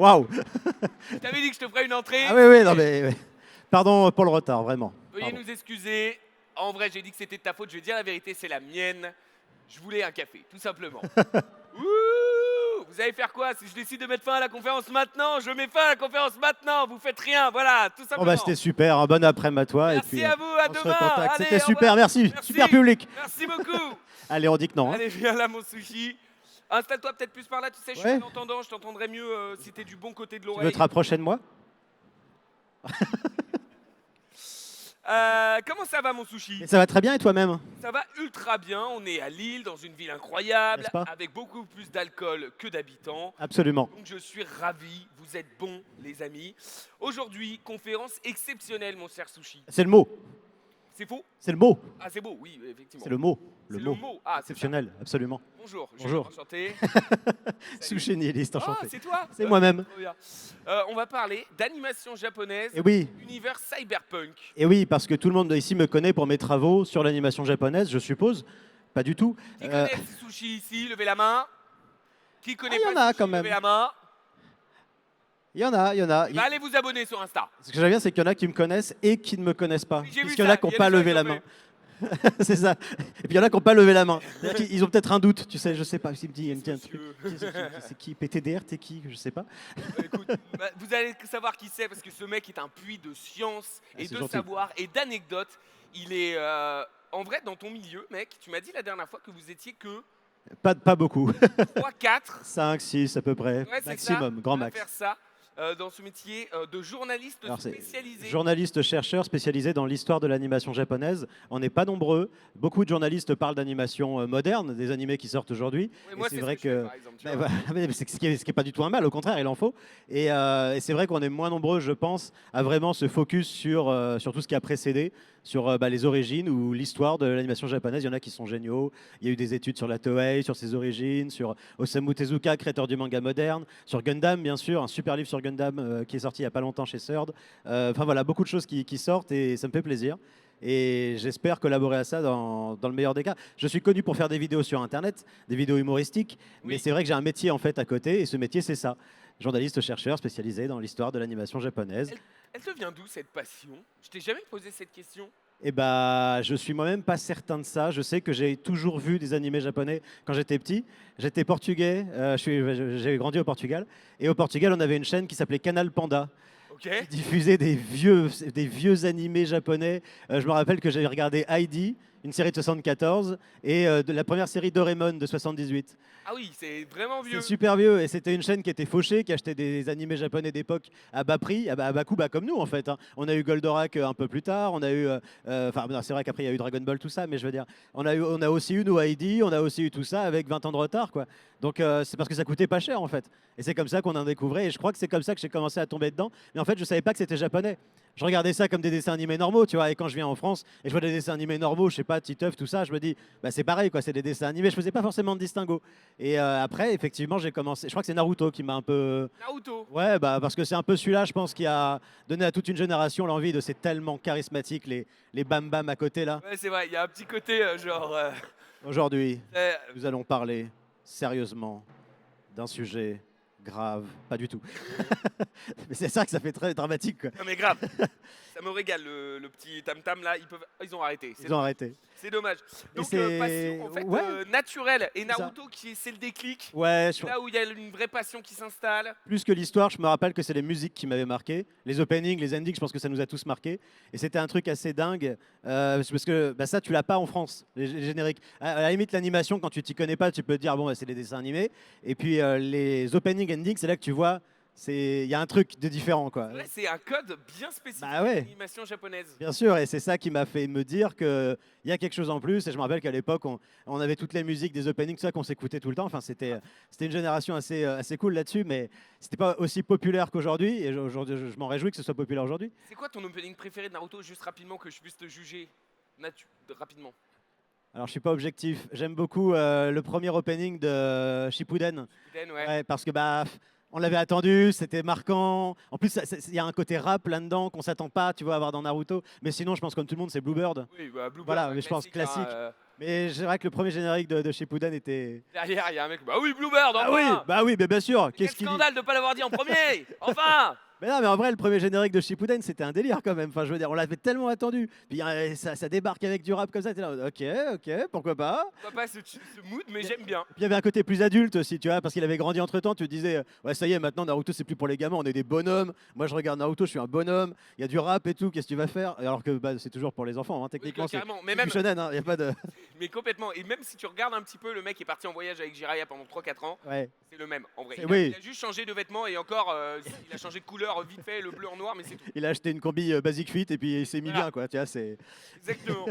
Waouh. Je t'avais dit que je te ferais une entrée. Ah oui, oui, non mais... oui. Pardon pour le retard, vraiment. Veuillez Pardon. nous excuser. En vrai, j'ai dit que c'était de ta faute. Je vais dire la vérité, c'est la mienne. Je voulais un café, tout simplement. Ouh, vous allez faire quoi si je décide de mettre fin à la conférence maintenant? Je mets fin à la conférence maintenant. Vous faites rien, voilà, tout Bon simplement. bah c'était super, un bon après-midi à toi. Merci et puis, à vous, à on se demain. recontacte. Allez, C'était au super, revoir. merci. Super public. Merci beaucoup. Allez, on dit que non. Hein. Allez, viens là, mon sushi. Installe-toi peut-être plus par là, tu sais, je suis Ouais. malentendant, je t'entendrai mieux si t'es du bon côté de Tu veux l'oreille. te rapprocher de moi? Comment ça va, mon sushi? Et ça va très bien et toi-même? Ça va ultra bien, on est à Lille, dans une ville incroyable, N'est-ce pas? avec beaucoup plus d'alcool que d'habitants. Absolument. Donc je suis ravi, vous êtes bons, les amis. Aujourd'hui, conférence exceptionnelle, mon cher sushi. C'est le mot. C'est faux? C'est le mot. Ah, c'est beau, oui, effectivement. C'est le mot. C'est le mot. Ah, c'est ça. Exceptionnel, absolument. Bonjour, je Bonjour. suis enchanté. Sushi nihiliste, Ah, enchanté. c'est toi? C'est moi-même. Trop bien. On va parler d'animation japonaise, Et oui, univers cyberpunk. et oui, parce que tout le monde ici me connaît pour mes travaux sur l'animation japonaise, je suppose. Pas du tout. Qui connaît ce sushi ici? Levez la main. Qui connaît y pas en a ce sushi? quand même. Levez la main. Il y en a, il y en a. Bah, allez vous abonner sur Insta. Ce que j'aime bien, c'est qu'il y en a qui me connaissent et qui ne me connaissent pas. Oui, j'ai vu Puisqu'il y en a ça, qui n'ont il y a pas des gens levé qui la ont main. C'est ça. Et puis il y en a qui n'ont pas levé la main. C'est-à-dire qu'ils- Ils ont peut-être un doute, tu sais, je sais pas. Il me dit, il me dit un truc. Monsieur. C'est qui PTDR, t'es qui? Je sais pas. Écoute, bah, vous allez savoir qui c'est parce que ce mec est un puits de science et c'est de gentil. savoir et d'anecdotes. Il est en vrai dans ton milieu, mec. Tu m'as dit la dernière fois que vous étiez que Pas beaucoup. 3, 4. 5, 6 à peu près. Ouais, c'est Maximum, ça, grand à max. faire ça dans ce métier de journaliste Alors, c'est spécialisé. journaliste-chercheur spécialisé dans l'histoire de l'animation japonaise. On n'est pas nombreux. Beaucoup de journalistes parlent d'animation moderne, des animés qui sortent aujourd'hui. Ouais, Et moi, c'est c'est vrai ce que je fais, que par exemple, tu mais vois. voilà, mais c'est ce qui est pas du tout un mal, au contraire, il en faut. Et c'est vrai qu'on est moins nombreux, je pense, à vraiment se focus sur tout ce qui a précédé, sur les origines ou l'histoire de l'animation japonaise. Il y en a qui sont géniaux. Il y a eu des études sur la Toei, sur ses origines, sur Osamu Tezuka, créateur du manga moderne, sur Gundam, bien sûr, un super livre sur Gundam qui est sorti il n'y a pas longtemps chez Third. Enfin voilà, beaucoup de choses qui sortent et ça me fait plaisir. Et j'espère collaborer à ça dans le meilleur des cas. Je suis connu pour faire des vidéos sur Internet, des vidéos humoristiques, mais Oui. c'est vrai que j'ai un métier en fait à côté, et ce métier c'est ça. Journaliste-chercheur spécialisé dans l'histoire de l'animation japonaise. Elle te vient d'où cette passion? Je t'ai jamais posé cette question. Et bah, je suis moi-même pas certain de ça. Je sais que j'ai toujours vu des animés japonais quand j'étais petit. J'étais portugais, j'ai grandi au Portugal. Et au Portugal, on avait une chaîne qui s'appelait Canal Panda, Ok. qui diffusait des vieux animés japonais. Je me rappelle que j'avais regardé Heidi, une série de 74, et de la première série Doraemon de 78. Ah oui, c'est vraiment vieux. C'est super vieux, et c'était une chaîne qui était fauchée, qui achetait des animés japonais d'époque à bas prix, à bas coût, comme nous en fait. Hein. On a eu Goldorak un peu plus tard, on a eu, enfin non, c'est vrai qu'après il y a eu Dragon Ball, tout ça, mais je veux dire, on a aussi eu nos Heidi, on a aussi eu tout ça avec 20 ans de retard, quoi. Donc c'est parce que ça coûtait pas cher en fait. Et c'est comme ça qu'on en découvrait, et je crois que c'est comme ça que j'ai commencé à tomber dedans. Mais en fait, je savais pas que c'était japonais. Je regardais ça comme des dessins animés normaux, tu vois. Et quand je viens en France et je vois des dessins animés normaux, je sais pas, Titeuf, tout ça, je me dis, bah c'est pareil, quoi. C'est des dessins animés. Je faisais pas forcément de distinguo. Et après, effectivement, j'ai commencé. Je crois que c'est Naruto qui m'a un peu. Naruto. Ouais, bah parce que c'est un peu celui-là, je pense, qui a donné à toute une génération l'envie de ces tellement charismatiques, les bam bam à côté là. Ouais, c'est vrai, il y a un petit côté genre. Aujourd'hui, euh, nous allons parler sérieusement d'un sujet grave, pas du tout. Mais c'est ça que ça fait très dramatique, quoi. non mais grave. Ça me régale le petit tam tam là. Ils ont arrêté. Ils ont arrêté. C'est dommage. Donc c'est- passion en fait ouais. naturelle et C'est ça. Naruto c'est le déclic. Ouais, C'est là où il y a une vraie passion qui s'installe. plus que l'histoire, je me rappelle que c'est les musiques qui m'avaient marqué. Les openings, les endings, je pense que ça nous a tous marqué. Et c'était un truc assez dingue. Parce que bah, ça, tu l'as pas en France, les génériques. À la limite, l'animation, quand tu t'y connais pas, tu peux te dire, bon, bah, c'est des dessins animés. Et puis les opening, endings, c'est là que tu vois, il y a un truc de différent, quoi. Ouais, c'est un code bien spécifique Bah ouais. d'animation japonaise. Bien sûr, et c'est ça qui m'a fait me dire qu'il y a quelque chose en plus. Et je me rappelle qu'à l'époque, on avait toutes les musiques des openings, tout ça qu'on s'écoutait tout le temps. Enfin, c'était une génération assez cool là-dessus, mais c'était pas aussi populaire qu'aujourd'hui. Et aujourd'hui, je m'en réjouis que ce soit populaire aujourd'hui. C'est quoi ton opening préféré de Naruto, juste rapidement, que je puisse te juger rapidement? Alors, je suis pas objectif. J'aime beaucoup le premier opening de Shippuden. Eden, ouais. Ouais, parce que on l'avait attendu, c'était marquant. En plus, il y a un côté rap là-dedans qu'on s'attend pas, tu vois, à avoir dans Naruto. Mais sinon, je pense comme tout le monde, c'est Bluebird. Oui, bah, Bluebird, Voilà, un mais je pense classique. hein, Mais c'est vrai que le premier générique de Shippuden était. Derrière, il y a un mec, bah oui, Bluebird, Ah oui, enfin. bah oui, mais bien sûr. Quel Qu'est-ce qu'il dit? scandale de pas l'avoir dit en premier. Enfin. Mais non, mais en vrai, le premier générique de Shippuden, c'était un délire quand même. Enfin, je veux dire, on l'avait tellement attendu. Puis ça débarque avec du rap comme ça. T'es là, ok, pourquoi pas. Pourquoi pas ce mood, mais j'aime bien. Puis il y avait un côté plus adulte aussi, tu vois, parce qu'il avait grandi entre temps. Tu te disais, ouais, ça y est, maintenant Naruto, c'est plus pour les gamins, on est des bonhommes. Moi, je regarde Naruto, je suis un bonhomme. Il y a du rap et tout, qu'est-ce que tu vas faire? Alors que bah, c'est toujours pour les enfants, hein, techniquement. C'est Carrément. Mais du même, shonen, hein, y a pas de. mais complètement. Et même si tu regardes un petit peu, le mec est parti en voyage avec Jiraiya pendant 3-4 ans. Ouais. C'est le même, en vrai. C'est- Il a, oui. il a juste changé de vêtements et encore, il a changé de couleur vite fait, le bleu en noir, mais c'est tout. Il a acheté une combi Basic Fit et puis il s'est mis Voilà. bien, quoi. Tu vois, c'est. Exactement.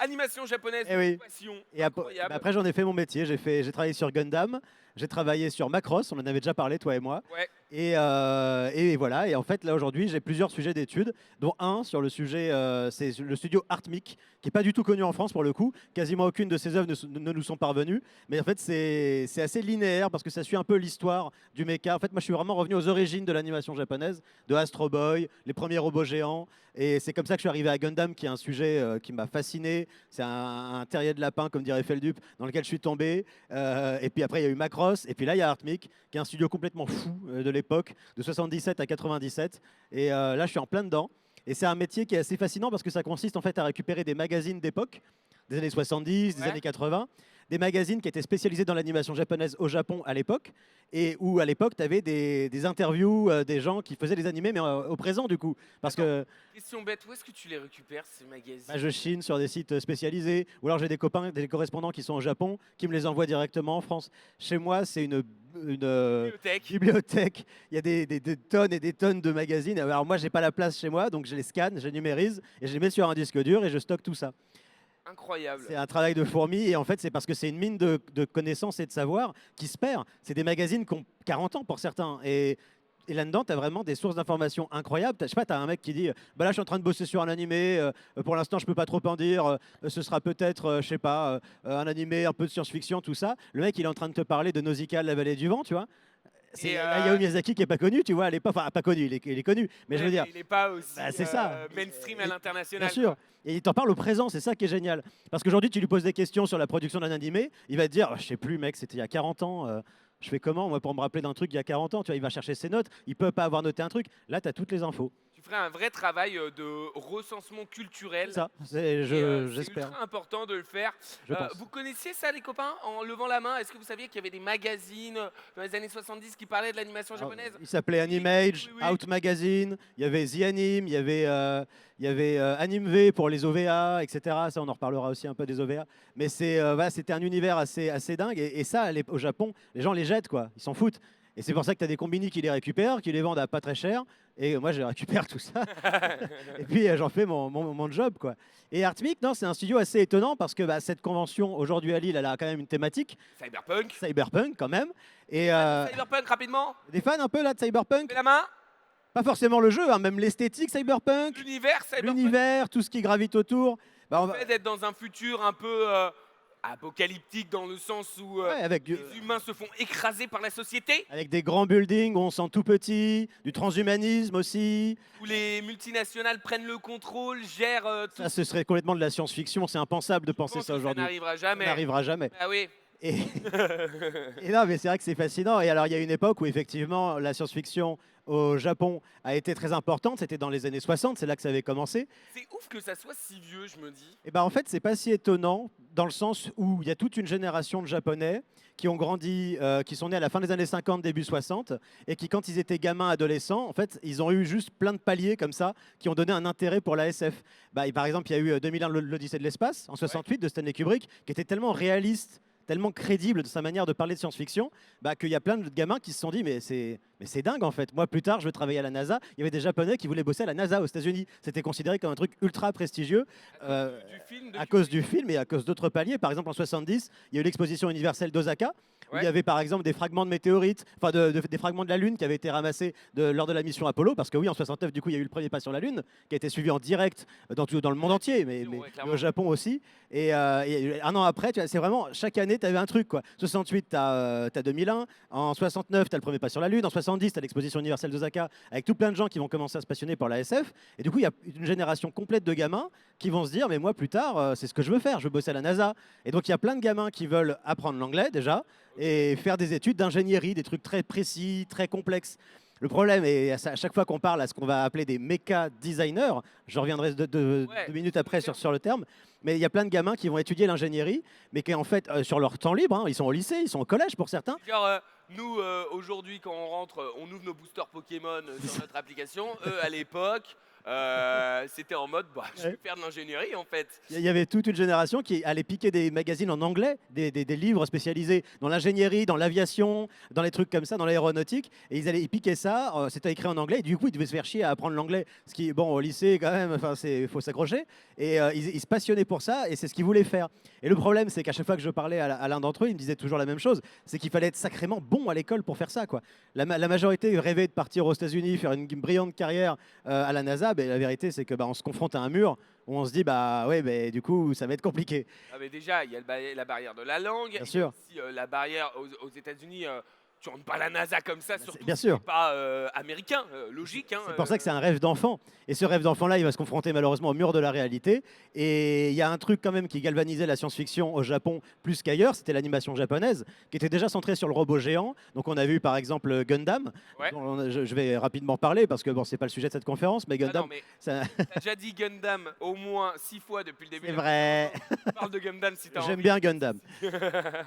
Animation japonaise, Eh oui. passion, Et incroyable. bah après, j'en ai fait mon métier. J'ai travaillé sur Gundam, j'ai travaillé sur Macross, on en avait déjà parlé, toi et moi. Ouais. Et voilà. Et en fait, là aujourd'hui, j'ai plusieurs sujets d'études, dont un sur le sujet, c'est le studio Artmic, qui est pas du tout connu en France pour le coup. Quasiment aucune de ses œuvres ne nous sont parvenues. Mais en fait, c'est assez linéaire parce que ça suit un peu l'histoire du mecha. En fait, moi, je suis vraiment revenu aux origines de l'animation japonaise, de Astro Boy, les premiers robots géants. Et c'est comme ça que je suis arrivé à Gundam, qui est un sujet qui m'a fasciné. C'est un terrier de lapin, comme dirait Feldup, dans lequel je suis tombé. Et puis après, il y a eu Macross. Et puis là, il y a Artmic, qui est un studio complètement fou de l'époque, de 77 à 97. Et là, je suis en plein dedans. Et c'est un métier qui est assez fascinant parce que ça consiste en fait à récupérer des magazines d'époque, des années 70, des Ouais. années 80, des magazines qui étaient spécialisés dans l'animation japonaise au Japon à l'époque, et où à l'époque, tu avais des interviews des gens qui faisaient des animés, mais au présent du coup. Parce que Question bête, où est-ce que tu les récupères ces magazines? bah, je chine sur des sites spécialisés, ou alors j'ai des copains, des correspondants qui sont au Japon, qui me les envoient directement en France. Chez moi, c'est une Bibliothèque. bibliothèque. Il y a des tonnes et des tonnes de magazines. Alors moi, j'ai pas la place chez moi, donc je les scanne, je les numérise, et je les mets sur un disque dur et je stocke tout ça. Incroyable. C'est un travail de fourmi, et en fait, c'est parce que c'est une mine de connaissances et de savoir qui se perd. C'est des magazines qui ont 40 ans pour certains. Et là-dedans, tu as vraiment des sources d'informations incroyables. Je sais pas, tu as un mec qui dit bah là, je suis en train de bosser sur un animé. Pour l'instant, je peux pas trop en dire. Ce sera peut-être, je sais pas, un animé un peu de science-fiction, tout ça. Le mec, il est en train de te parler de Nausicaa, la vallée du vent, tu vois. C'est Et, Hayao Miyazaki qui est pas connu, tu vois. À l'époque, enfin, pas connu, il est connu. Mais je veux dire, il n'est pas aussi bah, c'est ça. mainstream à Et- l'international. bien sûr. Et il t'en parle au présent, c'est ça qui est génial. Parce qu'aujourd'hui, tu lui poses des questions sur la production d'un animé, il va te dire, je sais plus, mec, c'était il y a 40 ans. Je fais comment, moi, pour me rappeler d'un truc il y a 40 ans? Tu vois, il va chercher ses notes, il peut pas avoir noté un truc. Là, tu as toutes les infos. Tu ferais un vrai travail de recensement culturel. C'est ça, Et, c'est j'espère, ultra important de le faire. je pense. Vous connaissiez ça, les copains, en levant la main? Est-ce que vous saviez qu'il y avait des magazines dans les années 70 qui parlaient de l'animation Alors, japonaise? il s'appelait Animage, Oui. Out Magazine, il y avait The Anime, il y avait Anime V pour les OVA, etc. Ça, on en reparlera aussi un peu des OVA. Mais voilà, c'était un univers assez dingue. Et ça, au Japon, les gens les jettent, quoi. Ils s'en foutent. Et c'est pour ça que tu as des combini qui les récupèrent, qui les vendent à pas très cher. Et moi, je récupère tout ça. Et puis, j'en fais mon job, quoi. Et Artmic, non, c'est un studio assez étonnant parce que bah, cette convention, aujourd'hui à Lille, elle a quand même une thématique, Cyberpunk. cyberpunk quand même. Et Cyberpunk, rapidement. des fans un peu là de cyberpunk. Mets la main. Pas forcément le jeu, hein, même l'esthétique cyberpunk, L'univers Cyberpunk. l'univers, tout ce qui gravite autour. Bah, on Le va- fait d'être dans un futur un peu apocalyptique dans le sens où ouais, avec, les humains se font écraser par la société, avec des grands buildings où on sent tout petit, du transhumanisme aussi. où les multinationales prennent le contrôle, gèrent tout. Ça, ce serait complètement de la science-fiction. C'est impensable de Je pense penser ça que aujourd'hui. Ça n'arrivera Ça jamais. n'arrivera jamais. Ah oui. Et, et non, mais c'est vrai que c'est fascinant. Et alors, il y a une époque où effectivement la science-fiction au Japon a été très importante. C'était dans les années 60, c'est là que ça avait commencé. C'est ouf que ça soit si vieux, je me dis. Et ben en fait, c'est pas si étonnant dans le sens où il y a toute une génération de Japonais qui ont grandi, qui sont nés à la fin des années 50, début 60, et qui, quand ils étaient gamins, adolescents, en fait, ils ont eu juste plein de paliers comme ça, qui ont donné un intérêt pour la SF. Bah, et par exemple, il y a eu 2001, l'Odyssée de l'espace, en 68, de Stanley Kubrick, qui était tellement réaliste, tellement crédible de sa manière de parler de science-fiction, bah, qu'il y a plein de gamins qui se sont dit mais c'est dingue en fait. Moi plus tard je veux travailler à la NASA. Il y avait des Japonais qui voulaient bosser à la NASA aux États-Unis. C'était considéré comme un truc ultra prestigieux Du film de à cause du film et à cause d'autres paliers. Par exemple en 70, il y a eu l'exposition universelle d'Osaka où il Ouais. y avait par exemple des fragments de météorites, enfin des fragments de la Lune qui avaient été ramassés lors de la mission Apollo, parce que oui, en 69, du coup, il y a eu le premier pas sur la Lune, qui a été suivi en direct dans le monde entier, Ouais, mais au clairement. Japon aussi. Et un an après, tu vois, c'est vraiment, chaque année, tu avais un truc, quoi. 68, tu as 2001, en 69, tu as le premier pas sur la Lune, en 70, tu as l'exposition universelle d'Osaka, avec tout plein de gens qui vont commencer à se passionner pour la SF. Et du coup, il y a une génération complète de gamins qui vont se dire, mais moi, plus tard, c'est ce que je veux faire, je veux bosser à la NASA. Et donc, il y a plein de gamins qui veulent apprendre l'anglais déjà Ok. et faire des études d'ingénierie, des trucs très précis, très complexes. Le problème, et à chaque fois qu'on parle à ce qu'on va appeler des méca designers, je reviendrai Ouais, 2 minutes sur le après terme. sur le terme, mais il y a plein de gamins qui vont étudier l'ingénierie, mais qui en fait, sur leur temps libre, hein, ils sont au lycée, ils sont au collège pour certains. Genre, nous, aujourd'hui, quand on rentre, on ouvre nos boosters Pokémon sur notre application. Eux, à l'époque, c'était en mode, bah, je vais faire de l'ingénierie en fait. Il y avait toute une génération qui allait piquer des magazines en anglais, des livres spécialisés dans l'ingénierie, dans l'aviation, dans les trucs comme ça, dans l'aéronautique. Et ils allaient y piquer ça, c'était écrit en anglais. Et du coup, ils devaient se faire chier à apprendre l'anglais. Ce qui, bon, au lycée, quand même, enfin, il faut s'accrocher. Et ils se passionnaient pour ça et c'est ce qu'ils voulaient faire. Et le problème, c'est qu'à chaque fois que je parlais à l'un d'entre eux, il me disait toujours la même chose, c'est qu'il fallait être sacrément bon à l'école pour faire ça, quoi. La majorité rêvait de partir aux États-Unis, faire une brillante carrière à la NASA. Mais la vérité, c'est que bah, on se confronte à un mur où on se dit bah ouais, mais du coup, ça va être compliqué, Ah, mais déjà, il y a la barrière de la langue, bien il y a sûr. aussi la barrière aux États-Unis. Tu rentres pas à la NASA comme ça, surtout Bien si tu n'es sûr. pas américain, logique. Hein, C'est pour ça que c'est un rêve d'enfant. Et ce rêve d'enfant-là, il va se confronter malheureusement au mur de la réalité. Et il y a un truc quand même qui galvanisait la science-fiction au Japon plus qu'ailleurs, c'était l'animation japonaise, qui était déjà centrée sur le robot géant. Donc on a vu par exemple Gundam, Ouais. dont je vais rapidement parler parce que bon, c'est pas le sujet de cette conférence, mais Ah non, Gundam, mais ça- t'as déjà dit Gundam au moins 6 fois depuis le début c'est de la vrai. conférence. Parle de Gundam si t'as J'aime envie. bien Gundam.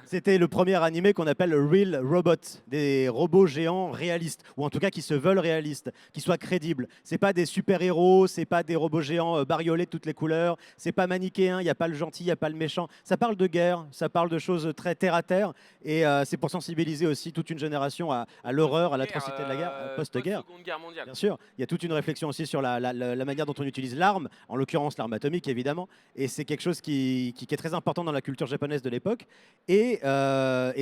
C'était le premier animé qu'on appelle le Real Robot, des robots géants réalistes, ou en tout cas qui se veulent réalistes, qui soient crédibles. C'est pas des super-héros, c'est pas des robots géants bariolés de toutes les couleurs, c'est pas manichéen, il n'y a pas le gentil, il n'y a pas le méchant. Ça parle de guerre, ça parle de choses très terre à terre, et c'est pour sensibiliser aussi toute une génération à l'horreur, à Guerre, l'atrocité de la guerre, post-guerre. Post-Seconde Guerre mondiale. Bien sûr, il y a toute une réflexion aussi sur la manière dont on utilise l'arme, en l'occurrence l'arme atomique évidemment, et c'est quelque chose qui est très important dans la culture japonaise de l'époque. Et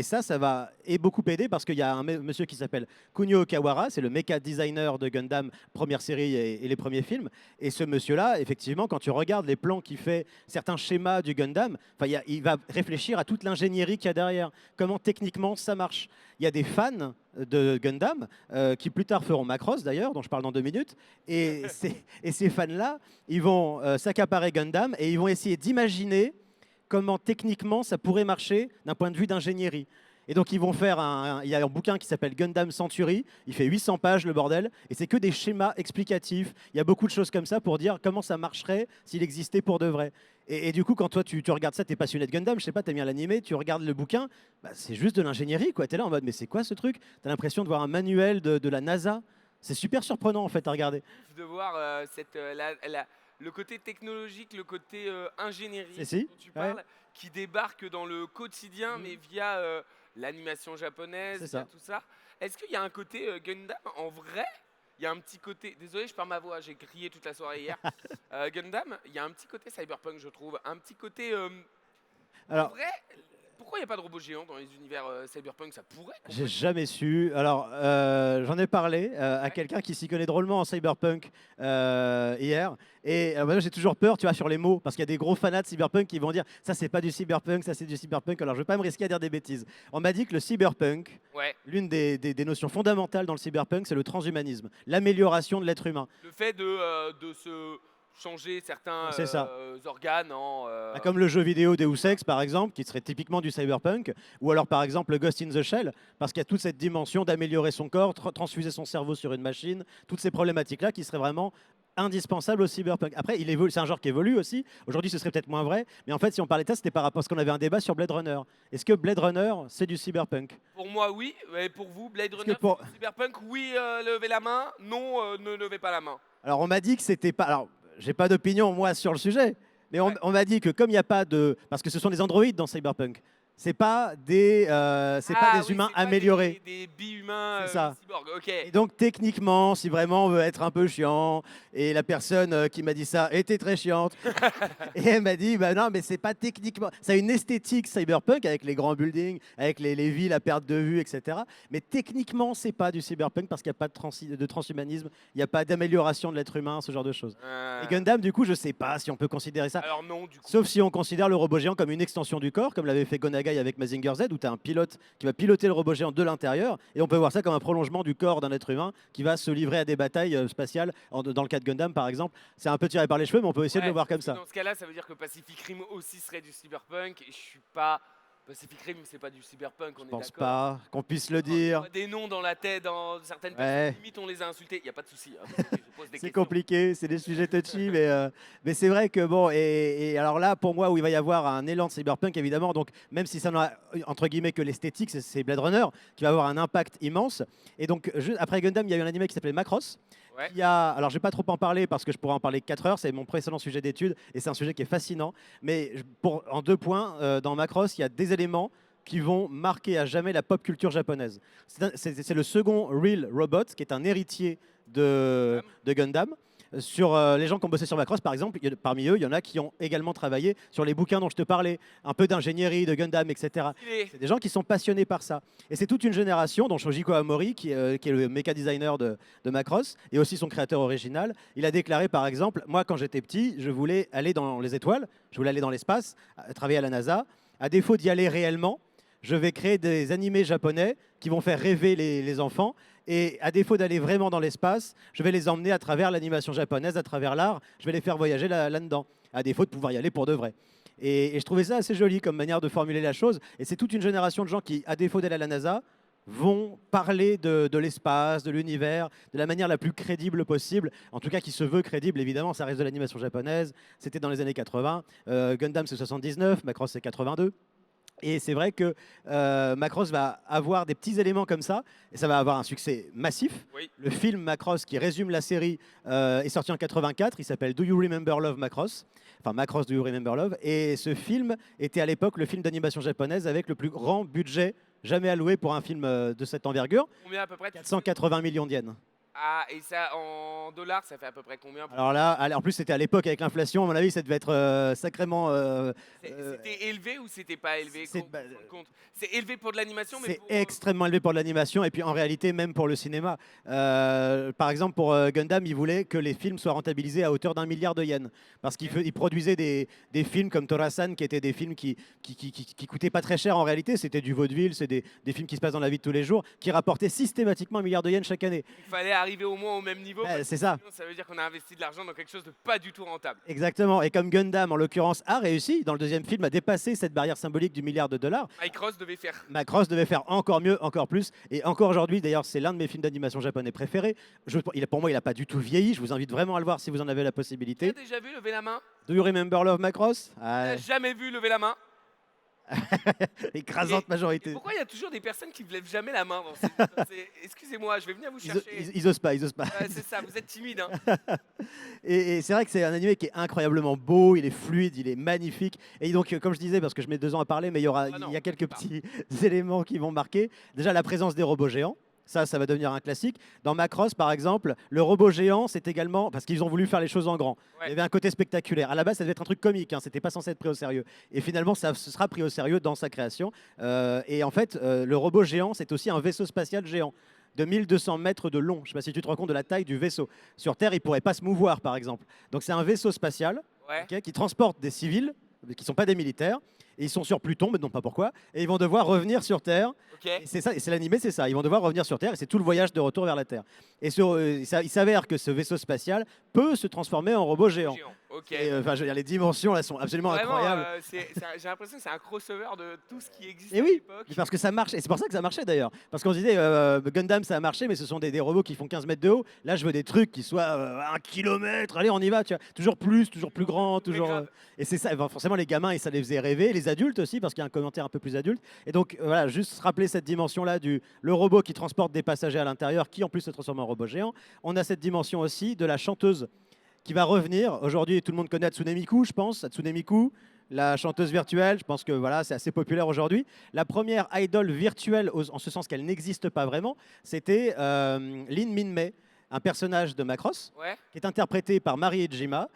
ça va beaucoup aider parce qu'il y a un monsieur qui s'appelle Kunio Kawara, c'est le mecha designer de Gundam, première série et les premiers films. Et ce monsieur-là, effectivement, quand tu regardes les plans qu'il fait, certains schémas du Gundam, il va réfléchir à toute l'ingénierie qu'il y a derrière, comment techniquement ça marche. Il y a des fans de Gundam qui plus tard feront Macross d'ailleurs, dont je parle dans 2 minutes. Et ces fans-là, ils vont s'accaparer Gundam et ils vont essayer d'imaginer comment techniquement ça pourrait marcher d'un point de vue d'ingénierie. Et donc ils vont faire il y a un bouquin qui s'appelle Gundam Century, il fait 800 pages le bordel, et c'est que des schémas explicatifs. Il y a beaucoup de choses comme ça pour dire comment ça marcherait s'il existait pour de vrai. Et du coup, quand toi tu regardes ça, tu es passionné de Gundam, je sais pas, tu aimes bien l'animé, tu regardes le bouquin, bah, c'est juste de l'ingénierie, quoi. Tu es là en mode, mais c'est quoi ce truc? Tu as l'impression de voir un manuel de la NASA. C'est super surprenant en fait à regarder. De voir le côté technologique, le côté ingénierie Si, dont tu ouais. parles, qui débarque dans le quotidien, mais via l'animation japonaise, C'est via ça. tout ça. Est-ce qu'il y a un côté Gundam en vrai? Il y a un petit côté. Désolé, je perds ma voix, j'ai crié toute la soirée hier. Gundam, il y a un petit côté cyberpunk, je trouve. Un petit côté. En Alors, vrai, pourquoi il n'y a pas de robots géants dans les univers cyberpunk? Ça pourrait. j'ai jamais su. Alors, j'en ai parlé à Ouais. quelqu'un qui s'y connaît drôlement en cyberpunk hier. Et moi, j'ai toujours peur, tu vois, sur les mots, parce qu'il y a des gros fanats de cyberpunk qui vont dire ça, c'est pas du cyberpunk, ça, c'est du cyberpunk. Alors, je vais pas me risquer à dire des bêtises. On m'a dit que le cyberpunk, Ouais. l'une des notions fondamentales dans le cyberpunk, c'est le transhumanisme, l'amélioration de l'être humain. Le fait de se changer certains C'est ça. organes en. Ah, comme le jeu vidéo Deus Ex, par exemple, qui serait typiquement du cyberpunk, ou alors par exemple le Ghost in the Shell, parce qu'il y a toute cette dimension d'améliorer son corps, transfuser son cerveau sur une machine, toutes ces problématiques-là qui seraient vraiment indispensables au cyberpunk. Après, il évolue, c'est un genre qui évolue aussi. Aujourd'hui, ce serait peut-être moins vrai, mais en fait, si on parlait de ça, c'était par rapport à ce qu'on avait un débat sur Blade Runner. Est-ce que Blade Runner, c'est du cyberpunk? Pour moi, oui. Et pour vous, Blade Parce Runner, que pour... c'est du cyberpunk, oui, levez la main. Non, ne levez pas la main. Alors, on m'a dit que c'était pas. Alors, j'ai pas d'opinion moi sur le sujet, mais Ouais. on m'a dit que comme il n'y a pas de, parce que ce sont des androïdes dans cyberpunk. c'est pas c'est pas Ah des oui, humains c'est pas améliorés. des bi-humains C'est ça. cyborgs, ok. Et donc techniquement, si vraiment on veut être un peu chiant, et la personne qui m'a dit ça était très chiante, et elle m'a dit, bah non, mais c'est pas techniquement. Ça a une esthétique cyberpunk avec les grands buildings, avec les villes à perte de vue, etc. Mais techniquement, c'est pas du cyberpunk parce qu'il n'y a pas de transhumanisme, il n'y a pas d'amélioration de l'être humain, ce genre de choses. Et Gundam, du coup, je sais pas si on peut considérer ça. Alors non, du coup. Sauf si on considère le robot géant comme une extension du corps, comme l'avait fait Gonagai avec Mazinger Z, où tu as un pilote qui va piloter le robot géant de l'intérieur, et on peut voir ça comme un prolongement du corps d'un être humain qui va se livrer à des batailles spatiales, dans le cas de Gundam par exemple. C'est un peu tiré par les cheveux, mais on peut essayer de le voir comme ça. Dans ce cas-là, ça veut dire que Pacific Rim aussi serait du cyberpunk, et je suis pas... Pacific Rim, c'est pas du cyberpunk, on est Je pense d'accord. pas qu'on puisse le On dire. a des noms dans la tête, dans certaines Ouais. personnes, limite on les a insultés, il n'y a pas de souci. Hein, je pose des C'est questions. compliqué, c'est des sujets touchy, mais c'est vrai que bon, et alors là, pour moi, où il va y avoir un élan de cyberpunk, évidemment, donc même si ça n'a entre guillemets que l'esthétique, c'est Blade Runner qui va avoir un impact immense. Et donc, après Gundam, il y a eu un animé qui s'appelait Macross. Ouais. Alors, je vais pas trop en parler parce que je pourrais en parler 4 heures, c'est mon précédent sujet d'étude et c'est un sujet qui est fascinant. Mais en 2 points, dans Macross, il y a des éléments qui vont marquer à jamais la pop culture japonaise. C'est le second Real Robot, qui est un héritier de Gundam. Sur les gens qui ont bossé sur Macross, par exemple, parmi eux, il y en a qui ont également travaillé sur les bouquins dont je te parlais, un peu d'ingénierie, de Gundam, etc. C'est des gens qui sont passionnés par ça. Et c'est toute une génération, dont Shoji Kawamori, qui est le méca designer de Macross, et aussi son créateur original. Il a déclaré, par exemple, moi, quand j'étais petit, je voulais aller dans les étoiles, je voulais aller dans l'espace, travailler à la NASA. À défaut d'y aller réellement, je vais créer des animés japonais qui vont faire rêver les enfants. Et à défaut d'aller vraiment dans l'espace, je vais les emmener à travers l'animation japonaise, à travers l'art. Je vais les faire voyager là-dedans, à défaut de pouvoir y aller pour de vrai. Et je trouvais ça assez joli comme manière de formuler la chose. Et c'est toute une génération de gens qui, à défaut d'aller à la NASA, vont parler de l'espace, de l'univers, de la manière la plus crédible possible. En tout cas, qui se veut crédible, évidemment. Ça reste de l'animation japonaise. C'était dans les années 80. Gundam, c'est 79. Macross, c'est 82. Et c'est vrai que Macross va avoir des petits éléments comme ça, et ça va avoir un succès massif. Oui. Le film Macross, qui résume la série, est sorti en 84. Il s'appelle Do You Remember Love, Macross? Enfin, Macross Do You Remember Love? Et ce film était à l'époque le film d'animation japonaise avec le plus grand budget jamais alloué pour un film de cette envergure. Combien à peu près 480 millions d'yens. Ah, et ça, en dollars, ça fait à peu près combien Alors là, en plus, c'était à l'époque avec l'inflation, à mon avis, ça devait être sacrément. C'était élevé ou c'était pas élevé bah, C'est élevé pour de l'animation, mais C'est pour... extrêmement élevé pour de l'animation et puis en réalité même pour le cinéma. Par exemple pour Gundam, il voulait que les films soient rentabilisés à hauteur d'1 milliard de yens parce qu'il produisait des films comme Tora-san qui étaient des films qui coûtaient pas très cher en réalité. C'était du vaudeville, c'est des films qui se passent dans la vie de tous les jours qui rapportaient systématiquement 1 milliard de yens chaque année. Il fallait arriver au moins au même niveau. C'est ça. Sinon, ça veut dire qu'on a investi de l'argent dans quelque chose de pas du tout rentable. Exactement. Et comme Gundam, en l'occurrence, a réussi dans le deuxième film à dépasser cette barrière symbolique du milliard de dollars, Macross devait faire. Macross devait faire encore mieux, encore plus. Et encore aujourd'hui, d'ailleurs, c'est l'un de mes films d'animation japonais préférés. Pour moi, il n'a pas du tout vieilli. Je vous invite vraiment à le voir si vous en avez la Tu possibilité. as déjà vu lever la main? Do you remember Love, Macross? Tu n'as jamais vu lever la main? Écrasante majorité. Pourquoi il y a toujours des personnes qui ne lèvent jamais la main Excusez-moi, je vais venir vous chercher. Ils osent pas, ils osent pas. Ouais, c'est ça, vous êtes timide. Hein. Et c'est vrai que c'est un animé qui est incroyablement beau, il est fluide, il est magnifique. Et donc, comme je disais, parce que je mets 2 ans à parler, mais il y a quelques petits éléments qui vont marquer. Déjà, la présence des robots géants. Ça va devenir un classique. Dans Macross, par exemple, le robot géant, c'est également parce qu'ils ont voulu faire les choses en grand. Ouais. Il y avait un côté spectaculaire. À la base, ça devait être un truc comique. C'était pas censé être pris au sérieux. Et finalement, ça se sera pris au sérieux dans sa création. Et en fait, le robot géant, c'est aussi un vaisseau spatial géant de 1200 mètres de long. Je ne sais pas si tu te rends compte de la taille du vaisseau. Sur Terre, il ne pourrait pas se mouvoir, par exemple. Donc c'est un vaisseau spatial qui transporte des civils, qui ne sont pas des militaires. Et ils sont sur Pluton, mais non pas pourquoi. Et ils vont devoir revenir sur Terre. Okay. C'est ça, et c'est l'animé, c'est ça. Ils vont devoir revenir sur Terre et c'est tout le voyage de retour vers la Terre. Et il s'avère que ce vaisseau spatial peut se transformer en robot géant. Okay. Et, je veux dire, les dimensions là sont absolument vraiment, incroyables. J'ai l'impression que c'est un crossover de tout ce qui existe et à oui, l'époque. parce que ça marche. Et c'est pour ça que ça marchait d'ailleurs. Parce qu'on se disait, Gundam ça a marché, mais ce sont des robots qui font 15 mètres de haut. Là, je veux des trucs qui soient 1 kilomètre. Allez, on y va. Tu vois. Toujours plus grand. Toujours. Et c'est ça. Forcément, les gamins, ça les faisait rêver. Les adultes aussi, parce qu'il y a un commentaire un peu plus adulte. Et donc, voilà, juste se rappeler cette dimension-là le robot qui transporte des passagers à l'intérieur, qui en plus se transforme en robot géant. On a cette dimension aussi de la chanteuse qui va revenir. Aujourd'hui, tout le monde connaît Hatsune Miku, je pense. Hatsune Miku, la chanteuse virtuelle. Je pense que voilà, c'est assez populaire aujourd'hui. La première idole virtuelle, en ce sens qu'elle n'existe pas vraiment, c'était Lin Min-mei, un personnage de Macross, Ouais. qui est interprété par Marie Ejima.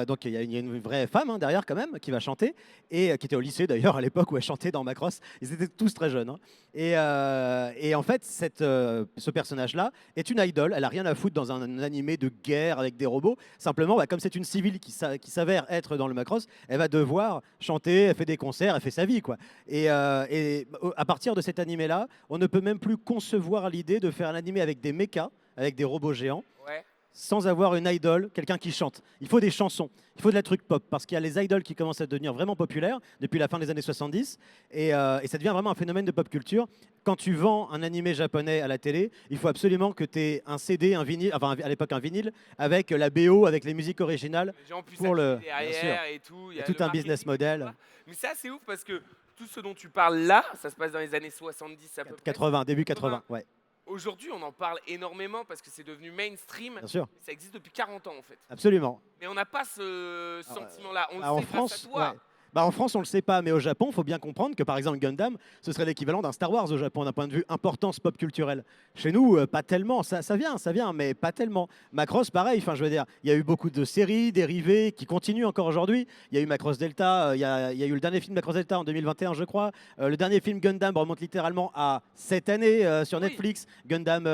Donc il y a une vraie femme derrière quand même qui va chanter, et qui était au lycée d'ailleurs à l'époque où elle chantait dans Macross. Ils étaient tous très jeunes, hein. Et en fait, ce personnage-là est une idole. Elle a rien à foutre dans un animé de guerre avec des robots. Simplement, comme c'est une civile qui s'avère être dans le Macross, elle va devoir chanter, elle fait des concerts, elle fait sa vie, quoi. Et à partir de cet animé-là, on ne peut même plus concevoir l'idée de faire un animé avec des mechas, avec des robots géants, Ouais. sans avoir une idole, quelqu'un qui chante. Il faut des chansons, il faut de la truc pop, parce qu'il y a les idoles qui commencent à devenir vraiment populaires depuis la fin des années 70, et ça devient vraiment un phénomène de pop culture. Quand tu vends un animé japonais à la télé, il faut absolument que tu aies un CD, un vinyle, enfin à l'époque un vinyle, avec la BO, avec les musiques originales, Les gens puissent pour le... acheter Bien sûr. derrière et tout. Il y a tout le un business marketing, model. tout ça. Mais ça, c'est ouf parce que tout ce dont tu parles là, ça se passe dans les années 70 à peu près. 80, début 80, ouais, Aujourd'hui, on en parle énormément parce que c'est devenu mainstream. bien sûr, Ça existe depuis 40 ans en fait. absolument. Mais on n'a pas ce sentiment-là. On Bah, le en sait France, grâce à toi. ouais. Bah, en France, on le sait pas, mais au Japon, il faut bien comprendre que par exemple Gundam, ce serait l'équivalent d'un Star Wars au Japon d'un point de vue importance pop culturelle. Chez nous, pas tellement. Ça vient, mais pas tellement. Macross, pareil. Enfin, je veux dire, il y a eu beaucoup de séries dérivées qui continuent encore aujourd'hui. Il y a eu Macross Delta. Il y a eu le dernier film Macross Delta en 2021, je crois. Le dernier film Gundam remonte littéralement à cette année sur Oui. Netflix. Gundam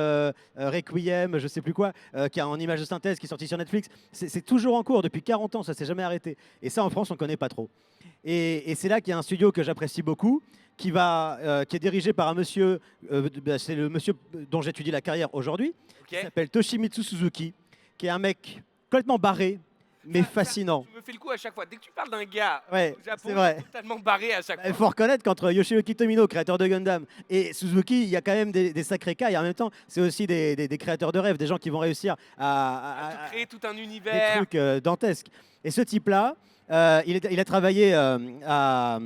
Requiem, je sais plus quoi, qui est en image de synthèse, qui est sorti sur Netflix. C'est toujours en cours depuis 40 ans. Ça s'est jamais arrêté. Et ça, en France, on connaît pas trop. Et c'est là qu'il y a un studio que j'apprécie beaucoup, qui est dirigé par un monsieur, c'est le monsieur dont j'étudie la carrière aujourd'hui, qui Ok. s'appelle Toshimitsu Suzuki, qui est un mec complètement barré, mais fascinant. Tu me fais le coup à chaque fois. Dès que tu parles d'un gars Ouais, au Japon, c'est vrai. il est totalement barré à chaque Il fois. faut reconnaître qu'entre Yoshiyuki Tomino, créateur de Gundam, et Suzuki, il y a quand même des sacrés cas. Et en même temps, c'est aussi des créateurs de rêves, des gens qui vont réussir à Créer tout un des univers. trucs dantesques. Et ce type-là, il a travaillé à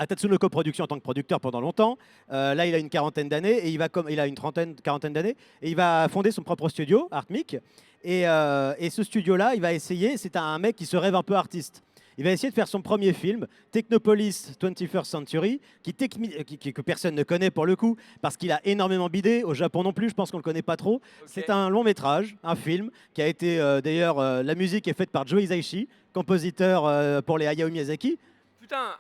Tatsunoko Productions en tant que producteur pendant longtemps. Là, il a une quarantaine d'années et il a une quarantaine d'années et il va fonder son propre studio, Artmic. Et ce studio-là, il va essayer. C'est un mec qui se rêve un peu artiste. Il va essayer de faire son premier film, Technopolis 21st Century, que personne ne connaît pour le coup, parce qu'il a énormément bidé. Au Japon non plus, je pense qu'on ne le connaît pas trop. Ok. C'est un long métrage, un film, qui a été d'ailleurs, la musique est faite par Joe Hisaishi, compositeur pour les Hayao Miyazaki. Putain,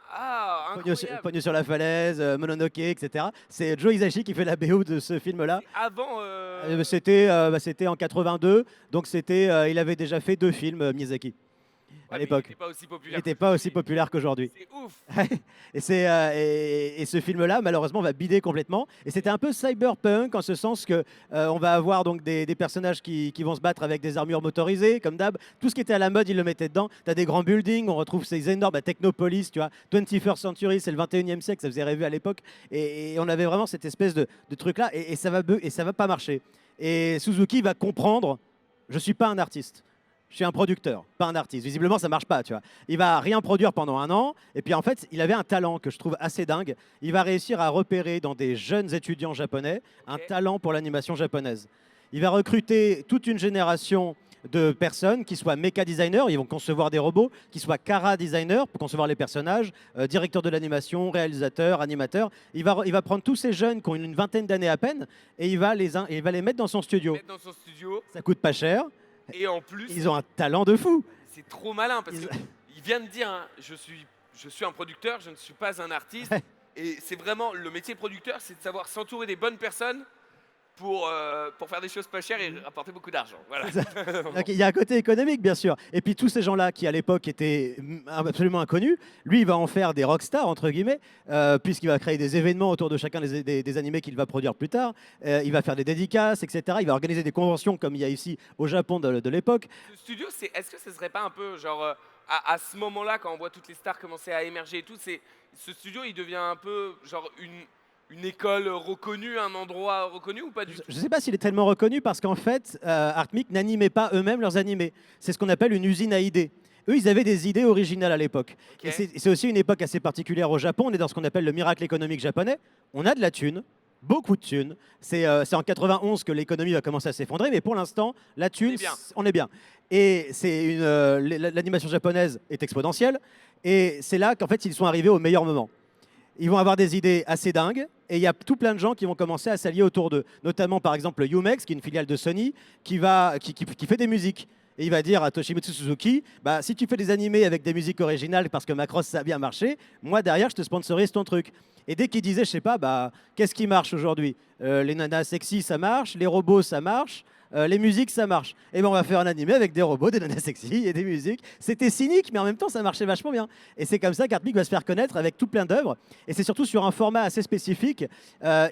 incroyable. Pogno sur la falaise, Mononoke, etc. C'est Joe Hisaishi qui fait la BO de ce film-là. Avant. C'était en 82, donc il avait déjà fait 2 films, Miyazaki, à Ouais, mais l'époque. Il n'était pas aussi Il populaire. n'était pas aussi populaire qu'aujourd'hui. C'est ouf. Et ce film-là, malheureusement, va bider complètement. Et c'était un peu cyberpunk en ce sens que on va avoir donc des personnages qui vont se battre avec des armures motorisées, comme d'hab. Tout ce qui était à la mode, ils le mettaient dedans. Tu as des grands buildings, on retrouve ces énormes Technopolis, tu vois. 21st Century, c'est le 21e siècle, ça faisait rêver à l'époque. Et on avait vraiment cette espèce de truc-là. Et ça va pas marcher. Et Suzuki va comprendre, je suis pas un artiste. Je suis un producteur, pas un artiste. Visiblement, ça marche pas, tu vois. Il va rien produire pendant 1 an. Et puis, en fait, il avait un talent que je trouve assez dingue. Il va réussir à repérer dans des jeunes étudiants japonais un Ok. talent pour l'animation japonaise. Il va recruter toute une génération de personnes qui soient méca designers, ils vont concevoir des robots, qui soient cara designers pour concevoir les personnages, directeurs de l'animation, réalisateurs, animateurs. Il va prendre tous ces jeunes qui ont une vingtaine d'années à peine et il va les mettre dans son studio. Mettre dans son studio. Ça coûte pas cher. Et en plus, Ils ont un talent de fou. c'est trop malin parce Ils- qu'il vient de dire hein, je suis un producteur, je ne suis pas un artiste. Ouais. Et c'est vraiment le métier de producteur, c'est de savoir s'entourer des bonnes personnes pour faire des choses pas chères et rapporter beaucoup d'argent. Voilà. Donc, il y a un côté économique, bien sûr. Et puis tous ces gens-là qui, à l'époque, étaient absolument inconnus, lui, il va en faire des rockstars, entre guillemets, puisqu'il va créer des événements autour de chacun des animés qu'il va produire plus tard. Il va faire des dédicaces, etc. Il va organiser des conventions comme il y a ici au Japon de l'époque. Ce studio, est-ce que ce serait pas un peu genre à ce moment-là, quand on voit toutes les stars commencer à émerger et tout, ce studio, il devient un peu genre une école reconnue, un endroit reconnu ou pas du tout? Je ne sais pas s'il est tellement reconnu parce qu'en fait, Artmic n'animait pas eux-mêmes leurs animés. C'est ce qu'on appelle une usine à idées. Eux, ils avaient des idées originales à l'époque. Ok. Et c'est aussi une époque assez particulière au Japon. On est dans ce qu'on appelle le miracle économique japonais. On a de la thune, beaucoup de thunes. C'est en 91 que l'économie va commencer à s'effondrer, mais pour l'instant, la thune, bien. on est bien. Et l'animation japonaise est exponentielle. Et c'est là qu'en fait, ils sont arrivés au meilleur moment. Ils vont avoir des idées assez dingues et il y a tout plein de gens qui vont commencer à s'allier autour d'eux. Notamment, par exemple, Umex, qui est une filiale de Sony, qui fait des musiques. Et il va dire à Toshimitsu Suzuki, bah, si tu fais des animés avec des musiques originales parce que Macross ça a bien marché, moi derrière je te sponsorise ton truc. Et dès qu'il disait, je sais pas, bah, qu'est-ce qui marche aujourd'hui? Les nanas sexy ça marche, les robots ça marche, les musiques ça marche. Et ben on va faire un animé avec des robots, des nanas sexy et des musiques. C'était cynique, mais en même temps ça marchait vachement bien. Et c'est comme ça qu'Artmic va se faire connaître avec tout plein d'œuvres. Et c'est surtout sur un format assez spécifique.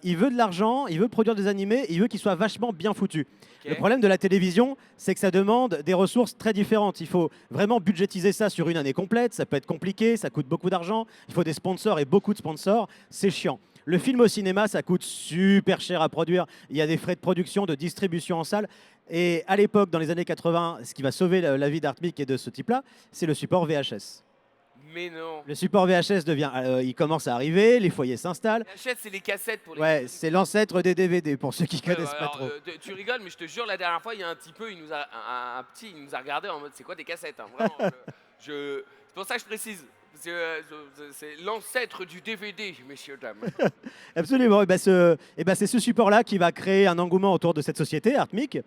Il veut de l'argent, il veut produire des animés, il veut qu'ils soient vachement bien foutus. Ok. Le problème de la télévision, c'est que ça demande des ressources très différentes. Il faut vraiment budgétiser ça sur une année complète. Ça peut être compliqué, ça coûte beaucoup d'argent. Il faut des sponsors et beaucoup de sponsors. C'est chiant. Le film au cinéma, ça coûte super cher à produire. Il y a des frais de production, de distribution en salle. Et à l'époque, dans les années 80, ce qui va sauver la vie d'Artmic et de ce type-là, c'est le support VHS. Mais non. Le support VHS il commence à arriver, les foyers s'installent. Achète, c'est les cassettes pour les. Ouais, c'est l'ancêtre des DVD pour ceux qui Ouais, connaissent pas alors, trop. tu rigoles, mais je te jure, la dernière fois, il y a un petit peu, il nous a, un petit, il nous a regardé en mode, c'est quoi des cassettes hein, vraiment, c'est pour ça que je précise. C'est l'ancêtre du DVD, messieurs, dames. Absolument. Et ben c'est ce support-là qui va créer un engouement autour de cette société, Artmic,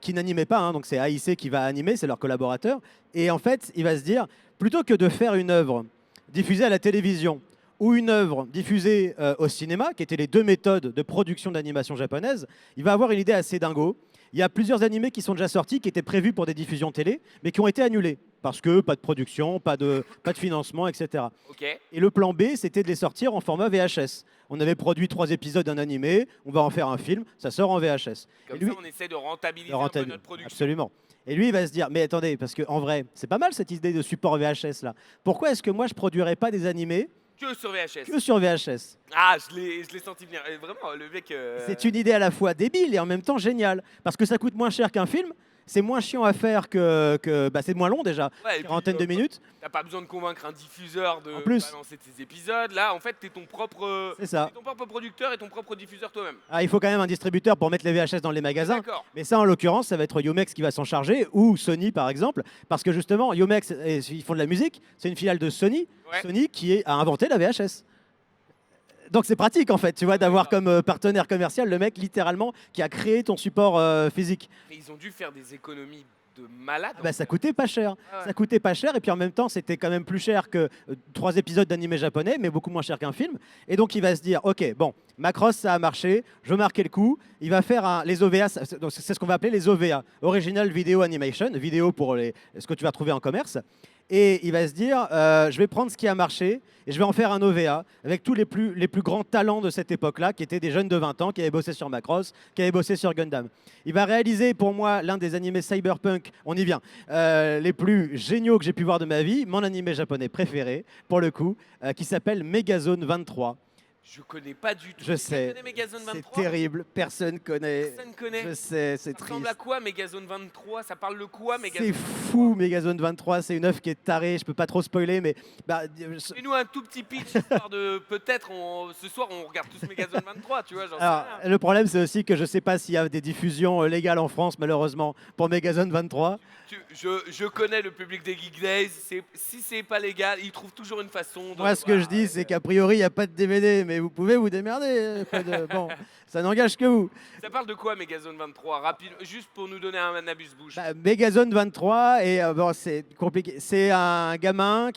qui n'animait pas. Donc c'est AIC qui va animer, c'est leur collaborateur. Et en fait, il va se dire, plutôt que de faire une œuvre diffusée à la télévision ou une œuvre diffusée au cinéma, qui étaient les deux méthodes de production d'animation japonaise, il va avoir une idée assez dingo. Il y a plusieurs animés qui sont déjà sortis, qui étaient prévus pour des diffusions télé, mais qui ont été annulés. Parce que pas de production, pas de financement, etc. Ok. Et le plan B, c'était de les sortir en format VHS. On avait produit 3 épisodes d'un animé, on va en faire un film, ça sort en VHS. Comme Et lui, ça, on essaie de rentabiliser le un peu rentable- notre production. Absolument. Et lui, il va se dire, mais attendez, parce qu'en vrai, c'est pas mal cette idée de support VHS là. Pourquoi est-ce que moi je produirais pas des animés Que sur VHS. que sur VHS? Ah, je l'ai senti venir. Et vraiment, le mec. C'est une idée à la fois débile et en même temps géniale. Parce que ça coûte moins cher qu'un film, c'est moins chiant à faire bah, c'est moins long déjà, Ouais, et puis, quarantaine de minutes. T'as pas besoin de convaincre un diffuseur de En plus. balancer tes épisodes. Là, en fait, t'es ton propre. C'est ça. T'es ton propre producteur et ton propre diffuseur toi-même. Ah, il faut quand même un distributeur pour mettre les VHS dans les magasins. D'accord. Mais ça, en l'occurrence, ça va être Yomex qui va s'en charger, ou Sony, par exemple, parce que justement, Yomex, ils font de la musique, c'est une filiale de Sony, Ouais. Sony a inventé la VHS. Donc c'est pratique, en fait, tu vois, d'avoir comme partenaire commercial le mec, littéralement, qui a créé ton support physique. Et ils ont dû faire des économies de malade. Ah bah, ça coûtait pas cher. Ah ouais. Ça coûtait pas cher, et puis en même temps, c'était quand même plus cher que 3 épisodes d'animé japonais, mais beaucoup moins cher qu'un film. Et donc il va se dire, ok, bon, Macross, ça a marché, je veux marquer le coup. Il va faire les OVA, donc c'est ce qu'on va appeler les OVA, Original Video Animation, vidéo pour ce que tu vas trouver en commerce. Et il va se dire, je vais prendre ce qui a marché et je vais en faire un OVA avec tous les plus grands talents de cette époque-là, qui étaient des jeunes de 20 ans, qui avaient bossé sur Macross, qui avaient bossé sur Gundam. Il va réaliser pour moi l'un des animés cyberpunk, on y vient, les plus géniaux que j'ai pu voir de ma vie, mon animé japonais préféré, pour le coup, qui s'appelle Megazone 23. Je connais pas du tout. Je Quelqu'un sais, connaît Megazone c'est 23? terrible, personne connaît. Personne connaît. Je sais, c'est Ça ressemble triste. à quoi Megazone 23? Ça parle de quoi C'est Megazone? fou, Megazone 23, c'est une œuvre qui est tarée, je peux pas trop spoiler, mais bah, Fais-nous un tout petit pitch histoire de peut-être ce soir on regarde tous Megazone 23, tu vois, j'en sais alors, rien. le problème, c'est aussi que je sais pas s'il y a des diffusions légales en France, malheureusement, pour Megazone 23. Je connais le public des Geek Days, si c'est pas légal, ils trouvent toujours une façon de. Moi, ce que je dis, c'est qu'a priori, il n'y a pas de DVD, mais vous pouvez vous démerder. Bon, ça n'engage que vous. Ça parle de quoi Megazone 23? Rapide, juste pour nous donner un abuse-bouche. Bah, Megazone 23, et bon, c'est compliqué. C'est un gamin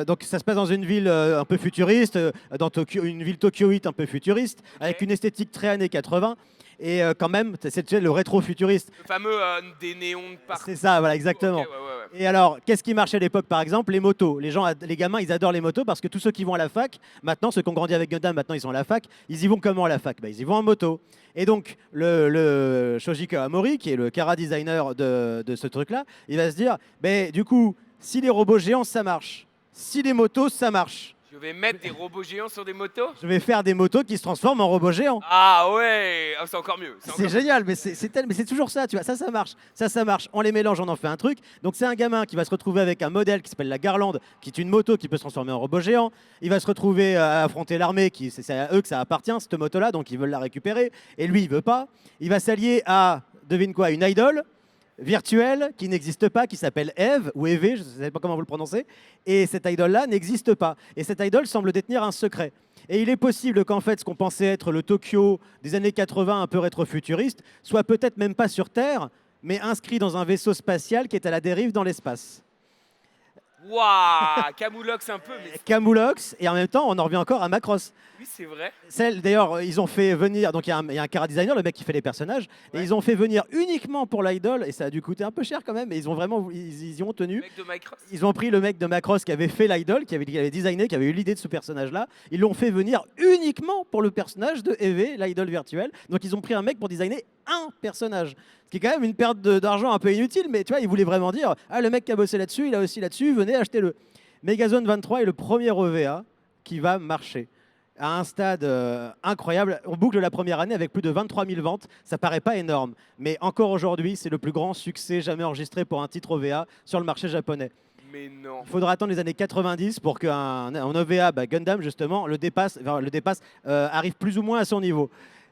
donc ça se passe dans une ville un peu futuriste, dans Tokyo, une ville tokyoïte un peu futuriste, avec une esthétique très années 80. Et quand même, c'est tu sais, le rétro-futuriste. Le fameux des néons de partout. C'est ça, voilà, exactement. Ok, ouais. Et alors, qu'est-ce qui marchait à l'époque, par exemple? Les motos. Les gamins, ils adorent les motos parce que tous ceux qui vont à la fac, maintenant, ceux qui ont grandi avec Gundam, maintenant, ils sont à la fac. Ils y vont comment à la fac? Bah, ils y vont en moto. Et donc, le Shoji Kawamori, qui est le Kara designer de ce truc-là, il va se dire, ben, du coup, si les robots géants, ça marche. Si les motos, ça marche. Je vais mettre des robots géants sur des motos. Je vais faire des motos qui se transforment en robots géants. Ah ouais, c'est encore mieux. C'est génial, mais c'est toujours ça, tu vois. Ça marche. Ça marche. On les mélange, on en fait un truc. Donc, c'est un gamin qui va se retrouver avec un modèle qui s'appelle la Garland, qui est une moto qui peut se transformer en robot géant. Il va se retrouver à affronter l'armée, c'est à eux que ça appartient, cette moto-là, donc ils veulent la récupérer. Et lui, il veut pas. Il va s'allier à, devine quoi, une idole. virtuelle qui n'existe pas, qui s'appelle Eve ou Eve, je ne sais pas comment vous le prononcez, et cette idole-là n'existe pas. Et cette idole semble détenir un secret. Et il est possible qu'en fait, ce qu'on pensait être le Tokyo des années 80, un peu rétro-futuriste, soit peut-être même pas sur Terre, mais inscrit dans un vaisseau spatial qui est à la dérive dans l'espace. Waouh, Camoulox un peu, mais Camoulox, et en même temps, on en revient encore à Macross. oui, c'est vrai. D'ailleurs, ils ont fait venir, donc il y a un chara designer, le mec qui fait les personnages, et Ouais. ils ont fait venir uniquement pour l'idol, et ça a dû coûter un peu cher quand même, mais ils ont vraiment, ils y ont Le tenu. mec de Microsoft. Ils ont pris le mec de Macross qui avait fait l'idol, qui avait designé, qui avait eu l'idée de ce personnage-là. Ils l'ont fait venir uniquement pour le personnage de Eve, l'idol virtuelle. Donc ils ont pris un mec pour designer un personnage. Ce qui est quand même une perte d'argent un peu inutile, mais tu vois, ils voulaient vraiment dire ah, le mec qui a bossé là-dessus, il a aussi là-dessus, venez, achetez-le. Megazone 23 est le premier EVA qui va marcher à un stade incroyable. On boucle la première année avec plus de 23 000 ventes. Ça paraît pas énorme, mais encore aujourd'hui, c'est le plus grand succès jamais enregistré pour un titre OVA sur le marché japonais. Mais non. Il faudra attendre les années 90 pour qu'un OVA, Gundam justement, arrive plus ou moins à son niveau.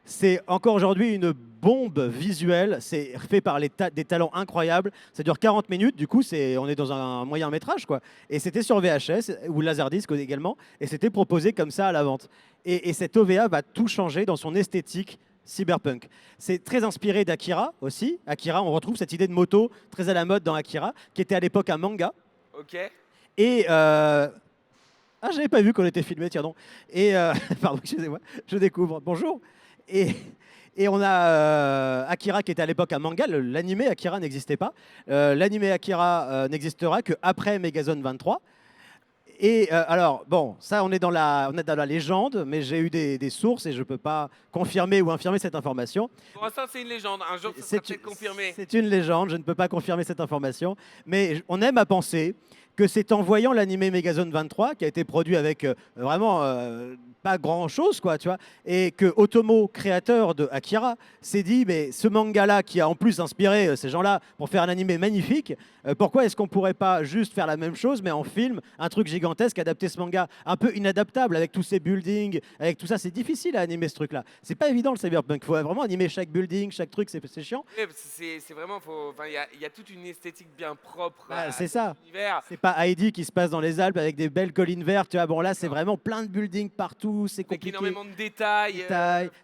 C'est encore aujourd'hui une bombe visuelle, c'est fait par des talents incroyables, ça dure 40 minutes, du coup on est dans un moyen métrage quoi. Et c'était sur VHS ou Laserdisc également, et c'était proposé comme ça à la vente. Et cet OVA va tout changer dans son esthétique cyberpunk. C'est très inspiré d'Akira aussi. Akira, on retrouve cette idée de moto très à la mode dans Akira, qui était à l'époque un manga. Ok. Et ah, j'avais pas vu qu'on était filmé, tiens donc. Et pardon, excusez-moi, je découvre. Bonjour. Et, et on a Akira qui était à l'époque un manga. L'animé Akira n'existait pas. L'animé Akira n'existera qu'après Megazone 23. Et alors, bon, ça, on est dans la légende, mais j'ai eu des sources et je ne peux pas confirmer ou infirmer cette information. Pour l'instant, c'est une légende. Un jour, ça sera peut-être confirmé. C'est une légende, je ne peux pas confirmer cette information, mais on aime à penser que c'est en voyant l'animé Megazone 23, qui a été produit avec vraiment pas grand-chose, quoi, tu vois, et que Otomo, créateur de Akira, s'est dit, mais ce manga-là, qui a en plus inspiré ces gens-là pour faire un animé magnifique, pourquoi est-ce qu'on pourrait pas juste faire la même chose, mais en film, un truc gigantesque, adapter ce manga un peu inadaptable, avec tous ces buildings, avec tout ça, c'est difficile à animer ce truc-là. C'est pas évident le cyberpunk, il faut vraiment animer chaque building, chaque truc, c'est chiant. Oui, parce que c'est vraiment, il y a toute une esthétique bien propre à C'est cet ça. univers. C'est pas Heidi qui se passe dans les Alpes avec des belles collines vertes, tu vois. Bon, là, c'est Non. vraiment plein de buildings partout, c'est Avec compliqué. énormément de détails.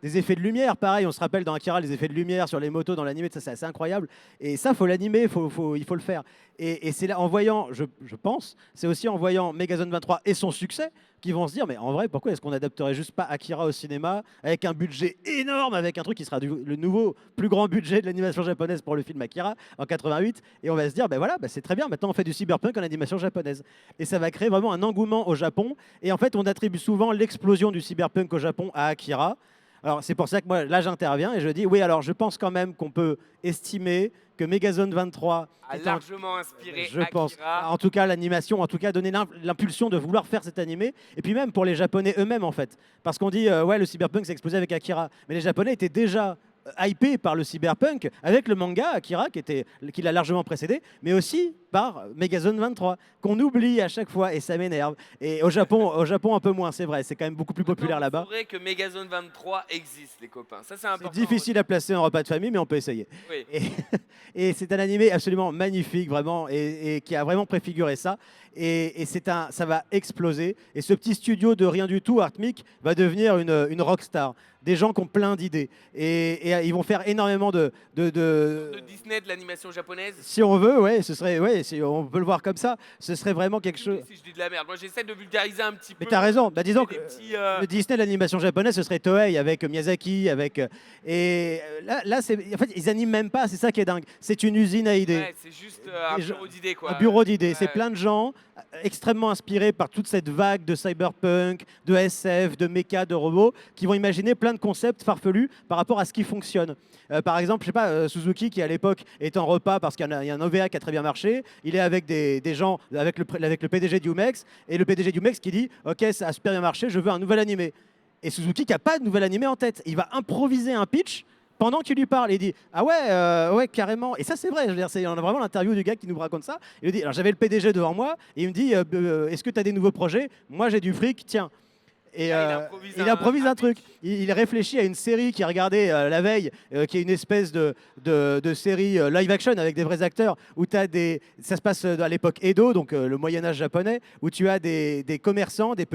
Des effets de lumière, pareil, on se rappelle dans Akira, les effets de lumière sur les motos dans l'animé, ça c'est assez incroyable. Et ça, faut l'animer, il faut le faire. Et c'est là, en voyant, je pense, c'est aussi en voyant Megazone 23 et son succès, qu'ils vont se dire, mais en vrai, pourquoi est-ce qu'on n'adapterait juste pas Akira au cinéma avec un budget énorme, avec un truc qui sera le nouveau plus grand budget de l'animation japonaise pour le film Akira en 88, et on va se dire, ben voilà, c'est très bien, maintenant on fait du cyberpunk en animation japonaise. Et ça va créer vraiment un engouement au Japon. Et en fait, on attribue souvent l'explosion du cyberpunk au Japon à Akira. Alors c'est pour ça que moi, là, j'interviens et je dis, oui, alors je pense quand même qu'on peut estimer que Megazone 23 A est largement inspiré je pense. Akira. En tout cas, l'animation, en tout cas, donner l'impulsion de vouloir faire cet animé. Et puis même pour les Japonais eux-mêmes, en fait. Parce qu'on dit, ouais, le cyberpunk s'est explosé avec Akira. Mais les Japonais étaient déjà hypés par le cyberpunk avec le manga Akira qui l'a largement précédé, mais aussi par Megazone 23 qu'on oublie à chaque fois et ça m'énerve. Et au Japon un peu moins, c'est vrai, c'est quand même beaucoup plus populaire là-bas. C'est vrai que Megazone 23 existe, les copains. Ça, c'est important. C'est difficile à placer en repas de famille, mais on peut essayer. Oui. Et c'est un animé absolument magnifique, vraiment, et qui a vraiment préfiguré ça. Et ça va exploser. Et ce petit studio de rien du tout, Artmic, va devenir une rockstar. Des gens qui ont plein d'idées. Et ils vont faire énormément De Disney, de l'animation japonaise. Si on veut, ouais, ce serait, ouais, si on peut le voir comme ça, ce serait vraiment quelque chose. Si je dis de la merde, moi j'essaie de vulgariser un petit peu. Mais t'as raison. Bah, disons que Des petits, le Disney, l'animation japonaise, ce serait Toei avec Miyazaki, là, en fait, ils animent même pas. C'est ça qui est dingue. C'est une usine à idées. Ouais, c'est juste un Des gens- bureau d'idées, quoi. Un bureau d'idées. C'est Ouais. plein de gens extrêmement inspirés par toute cette vague de cyberpunk, de SF, de méca, de robots, qui vont imaginer plein de concepts farfelus par rapport à ce qui fonctionne. Par exemple, je sais pas, Suzuki qui à l'époque est en repas parce qu'il y a un OVA qui a très bien marché. Il est avec des gens, avec le PDG d'Umex, et le PDG d'Umex qui dit OK, ça a super bien marché, je veux un nouvel animé. Et Suzuki qui n'a pas de nouvel animé en tête. Il va improviser un pitch pendant qu'il lui parle. Il dit ah ouais, carrément. Et ça, c'est vrai. Je veux dire, on a vraiment l'interview du gars qui nous raconte ça. Il lui dit alors j'avais le PDG devant moi et il me dit est-ce que tu as des nouveaux projets? Moi, j'ai du fric, tiens. Et Il improvise un truc. Il réfléchit à une série qu'il a regardée la veille, qui est une espèce de série live action avec des vrais acteurs, où ça se passe à l'époque Edo, donc le Moyen-Âge japonais, où tu as des commerçants, des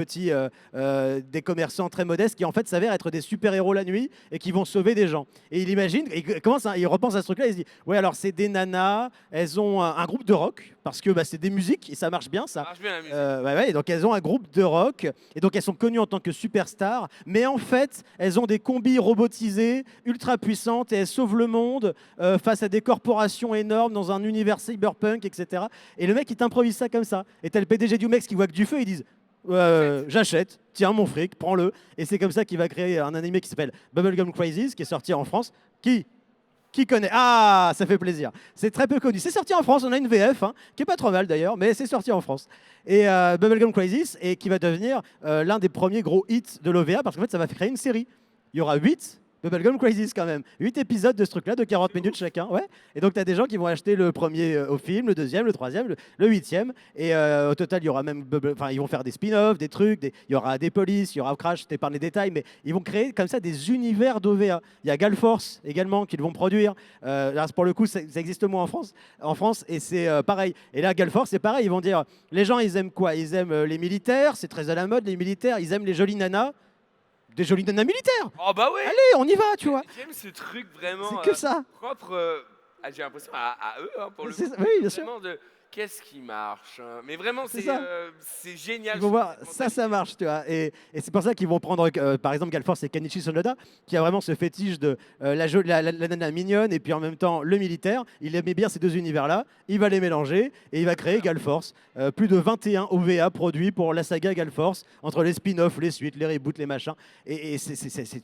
commerçants très modestes qui en fait s'avèrent être des super-héros la nuit et qui vont sauver des gens. Et il imagine, il repense à ce truc-là, il se dit, ouais, alors c'est des nanas, elles ont un groupe de rock, parce que c'est des musiques et ça marche bien ça. Ça marche bien la musique. Ouais, donc elles ont un groupe de rock et donc elles sont connues en tant que superstars, mais en fait elles ont des combis robotisés ultra puissantes et elles sauvent le monde face à des corporations énormes dans un univers cyberpunk, etc. Et le mec il t'improvise ça comme ça. Et t'as le PDG du mec qui voit que du feu, ils disent j'achète, tiens mon fric, prends-le. Et c'est comme ça qu'il va créer un animé qui s'appelle Bubblegum Crisis, qui est sorti en France, qui connaît? Ah, ça fait plaisir. C'est très peu connu. C'est sorti en France, on a une VF, qui est pas trop mal d'ailleurs, mais c'est sorti en France. Et Bubblegum Crisis, et qui va devenir l'un des premiers gros hits de l'OVA, parce qu'en fait, ça va créer une série. Il y aura 8 Bubblegum Crisis quand même. 8 épisodes de ce truc-là, de 40 minutes chacun. Ouais. Et donc, tu as des gens qui vont acheter le premier au film, le deuxième, le troisième, le huitième. Et au total, il y aura même. Enfin, ils vont faire des spin-offs, des trucs. Il y aura des polices, il y aura Crash, je t'épargne les détails. Mais ils vont créer comme ça des univers d'OVA. Il y a Galforce également qu'ils vont produire. Là, pour le coup, ça existe moins en France et c'est pareil. Et là, Galforce, c'est pareil. Ils vont dire les gens, ils aiment quoi? Ils aiment les militaires, c'est très à la mode, les militaires. Ils aiment les jolies nanas. Des jolies nanas militaires. Oh bah ouais. Allez, on y va, tu vois. J'aime ce truc vraiment C'est que ça. propre, j'ai l'impression à eux, pour le coup. Oui, bien sûr. Vraiment qu'est-ce qui marche, hein. Mais vraiment, C'est ça. c'est génial. Ils vont voir, ça marche, tu vois. Et c'est pour ça qu'ils vont prendre, par exemple, Galforce et Kenichi Sonoda, qui a vraiment ce fétiche de la nana mignonne et puis en même temps le militaire. Il aimait bien ces deux univers-là. Il va les mélanger et il va créer Galforce. Plus de 21 OVA produits pour la saga Galforce, entre les spin-offs, les suites, les reboots, les machins. Et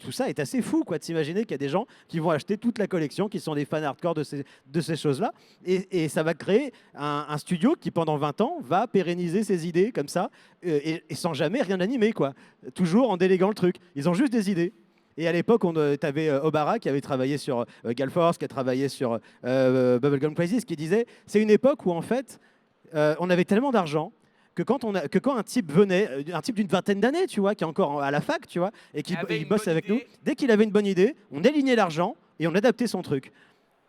tout ça est assez fou, quoi, de s'imaginer qu'il y a des gens qui vont acheter toute la collection, qui sont des fans hardcore de ces choses-là. Et ça va créer un studio qui, pendant 20 ans, va pérenniser ses idées comme ça, et sans jamais rien animer, quoi. Toujours en déléguant le truc. Ils ont juste des idées. Et à l'époque, tu avais Obara qui avait travaillé sur Galforce, qui a travaillé sur Bubblegum Crisis, qui disait c'est une époque où, en fait, on avait tellement d'argent que quand un type venait, un type d'une vingtaine d'années, tu vois, qui est encore à la fac, tu vois, et qui bosse avec nous, dès qu'il avait une bonne idée, on alignait l'argent et on adaptait son truc.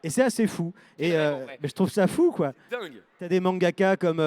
Et c'est assez fou. Et mais je trouve ça fou, quoi. Dingue. T'as des mangaka comme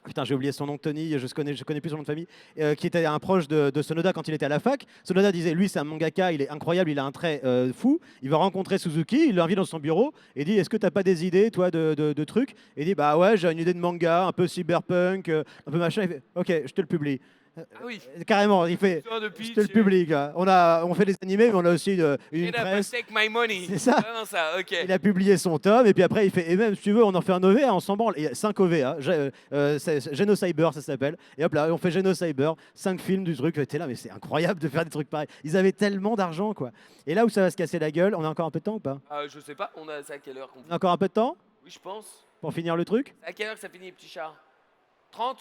putain, j'ai oublié son nom, Tony, je connais plus son nom de famille, qui était un proche de Sonoda quand il était à la fac. Sonoda disait, lui, c'est un mangaka, il est incroyable, il a un trait fou. Il va rencontrer Suzuki, il l'invite dans son bureau et dit, est-ce que t'as pas des idées, toi, de trucs? Et il dit, bah ouais, j'ai une idée de manga, un peu cyberpunk, un peu machin. Il fait, ok, je te le publie. Ah oui. Carrément, il fait. Je te le publie, quoi. On fait des animés, mais on a aussi une presse. Take my money. C'est ça. Vraiment ça, ok. Il a publié son tome, et puis après, il fait. Et même, si tu veux, on en fait un OVA, on s'en branle. Il y a 5 OVA. Genocyber, ça s'appelle. Et hop là, on fait Genocyber, 5 films du truc. T'es là, mais c'est incroyable de faire des trucs pareils. Ils avaient tellement d'argent, quoi. Et là où ça va se casser la gueule, on a encore un peu de temps ou pas? Je sais pas, c'est à quelle heure qu'on On a encore un peu de temps Oui, je pense. pour finir le truc? À quelle heure que ça finit, petit chat 30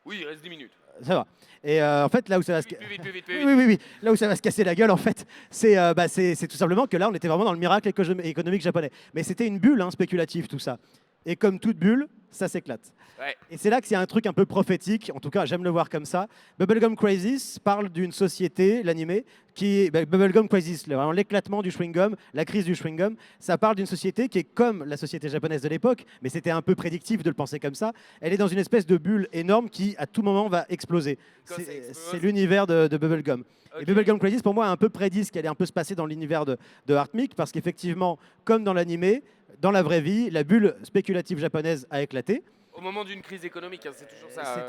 Oui, il reste 10 minutes. Ça va. Et en fait, là où ça va se Plus vite, plus vite, plus oui, vite. oui, oui. Là où ça va se casser la gueule, en fait, c'est tout simplement que là, on était vraiment dans le miracle économique japonais. Mais c'était une bulle spéculative, tout ça. Et comme toute bulle, ça s'éclate. Ouais. Et c'est là que c'est un truc un peu prophétique, en tout cas j'aime le voir comme ça. Bubblegum Crisis parle d'une société, l'animé, Bubblegum Crisis, vraiment l'éclatement du chewing-gum, la crise du chewing-gum, ça parle d'une société qui est comme la société japonaise de l'époque, mais c'était un peu prédictif de le penser comme ça. Elle est dans une espèce de bulle énorme qui, à tout moment, va exploser. C'est l'univers de Bubblegum. Ok. Et Bubblegum Crisis, pour moi, a un peu prédit ce qui allait un peu se passer dans l'univers de Heartmik, parce qu'effectivement, comme dans l'animé, dans la vraie vie, la bulle spéculative japonaise a éclaté. Au moment d'une crise économique, c'est toujours ça.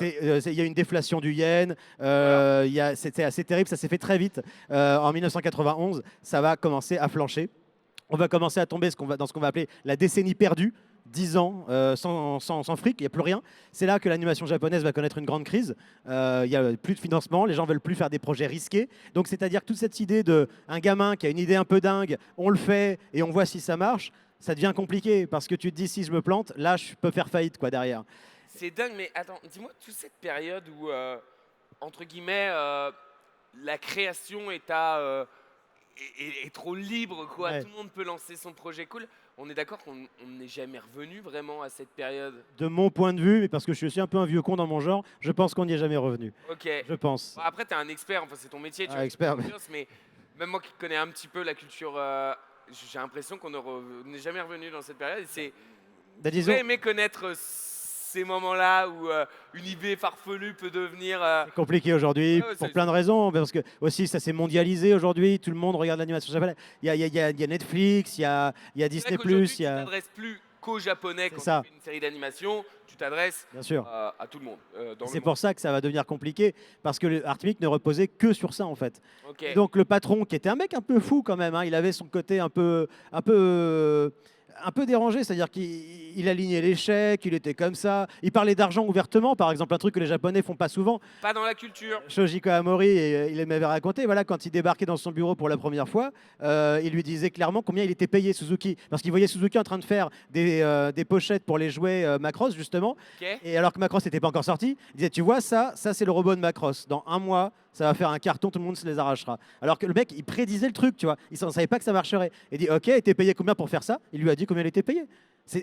Il y a une déflation du yen, c'était assez terrible, ça s'est fait très vite. En 1991, ça va commencer à flancher. On va commencer à tomber dans ce qu'on va appeler la décennie perdue. 10 ans sans fric, il n'y a plus rien. C'est là que l'animation japonaise va connaître une grande crise. Il n'y a plus de financement, les gens veulent plus faire des projets risqués. Donc c'est-à-dire que toute cette idée d'un gamin qui a une idée un peu dingue, on le fait et on voit si ça marche, ça devient compliqué parce que tu te dis si je me plante, là je peux faire faillite quoi derrière. C'est dingue, mais attends, dis-moi, toute cette période où, entre guillemets, la création est est trop libre, quoi. Ouais. Tout le monde peut lancer son projet cool. On est d'accord qu'on n'est jamais revenu vraiment à cette période. De mon point de vue, mais parce que je suis aussi un peu un vieux con dans mon genre, je pense qu'on n'y est jamais revenu. Ok. Je pense. Bon, après, t'es un expert, enfin, c'est ton métier, tu Ah, vois, expert, c'est audience, mais même moi qui connais un petit peu la culture, j'ai l'impression qu'on n'est jamais revenu dans cette période. Et c'est Bah, disons, j'aurais aimé connaître ces moments-là où une idée farfelue peut devenir. c'est compliqué aujourd'hui Ouais, ouais, pour c'est- plein de raisons, parce que aussi ça s'est mondialisé aujourd'hui, tout le monde regarde l'animation japonaise. Il y a Netflix, il y a C'est Disney+, vrai qu'aujourd'hui, il tu y a... t'adresses plus qu'aux Japonais C'est quand ça. tu fais une série d'animation, tu t'adresses Bien sûr. à tout le monde dans le C'est monde. pour ça que ça va devenir compliqué, parce que le Artemic ne reposait que sur ça en fait. Ok. Et donc le patron, qui était un mec un peu fou quand même, hein, il avait son côté un peu dérangé, c'est-à-dire qu'il alignait les chèques, il était comme ça. Il parlait d'argent ouvertement, par exemple, un truc que les Japonais font pas souvent. Pas dans la culture. Shoji Kahamori, il m'avait raconté, voilà, quand il débarquait dans son bureau pour la première fois, il lui disait clairement combien il était payé Suzuki, parce qu'il voyait Suzuki en train de faire des pochettes pour les jouets Macross justement, Ok. et alors que Macross n'était pas encore sorti, il disait tu vois ça c'est le robot de Macross. Dans un mois, ça va faire un carton, tout le monde se les arrachera. Alors que le mec, il prédisait le truc, tu vois, il ne savait pas que ça marcherait. Il dit ok, il était payé combien pour faire ça? Il lui a dit combien il était payé.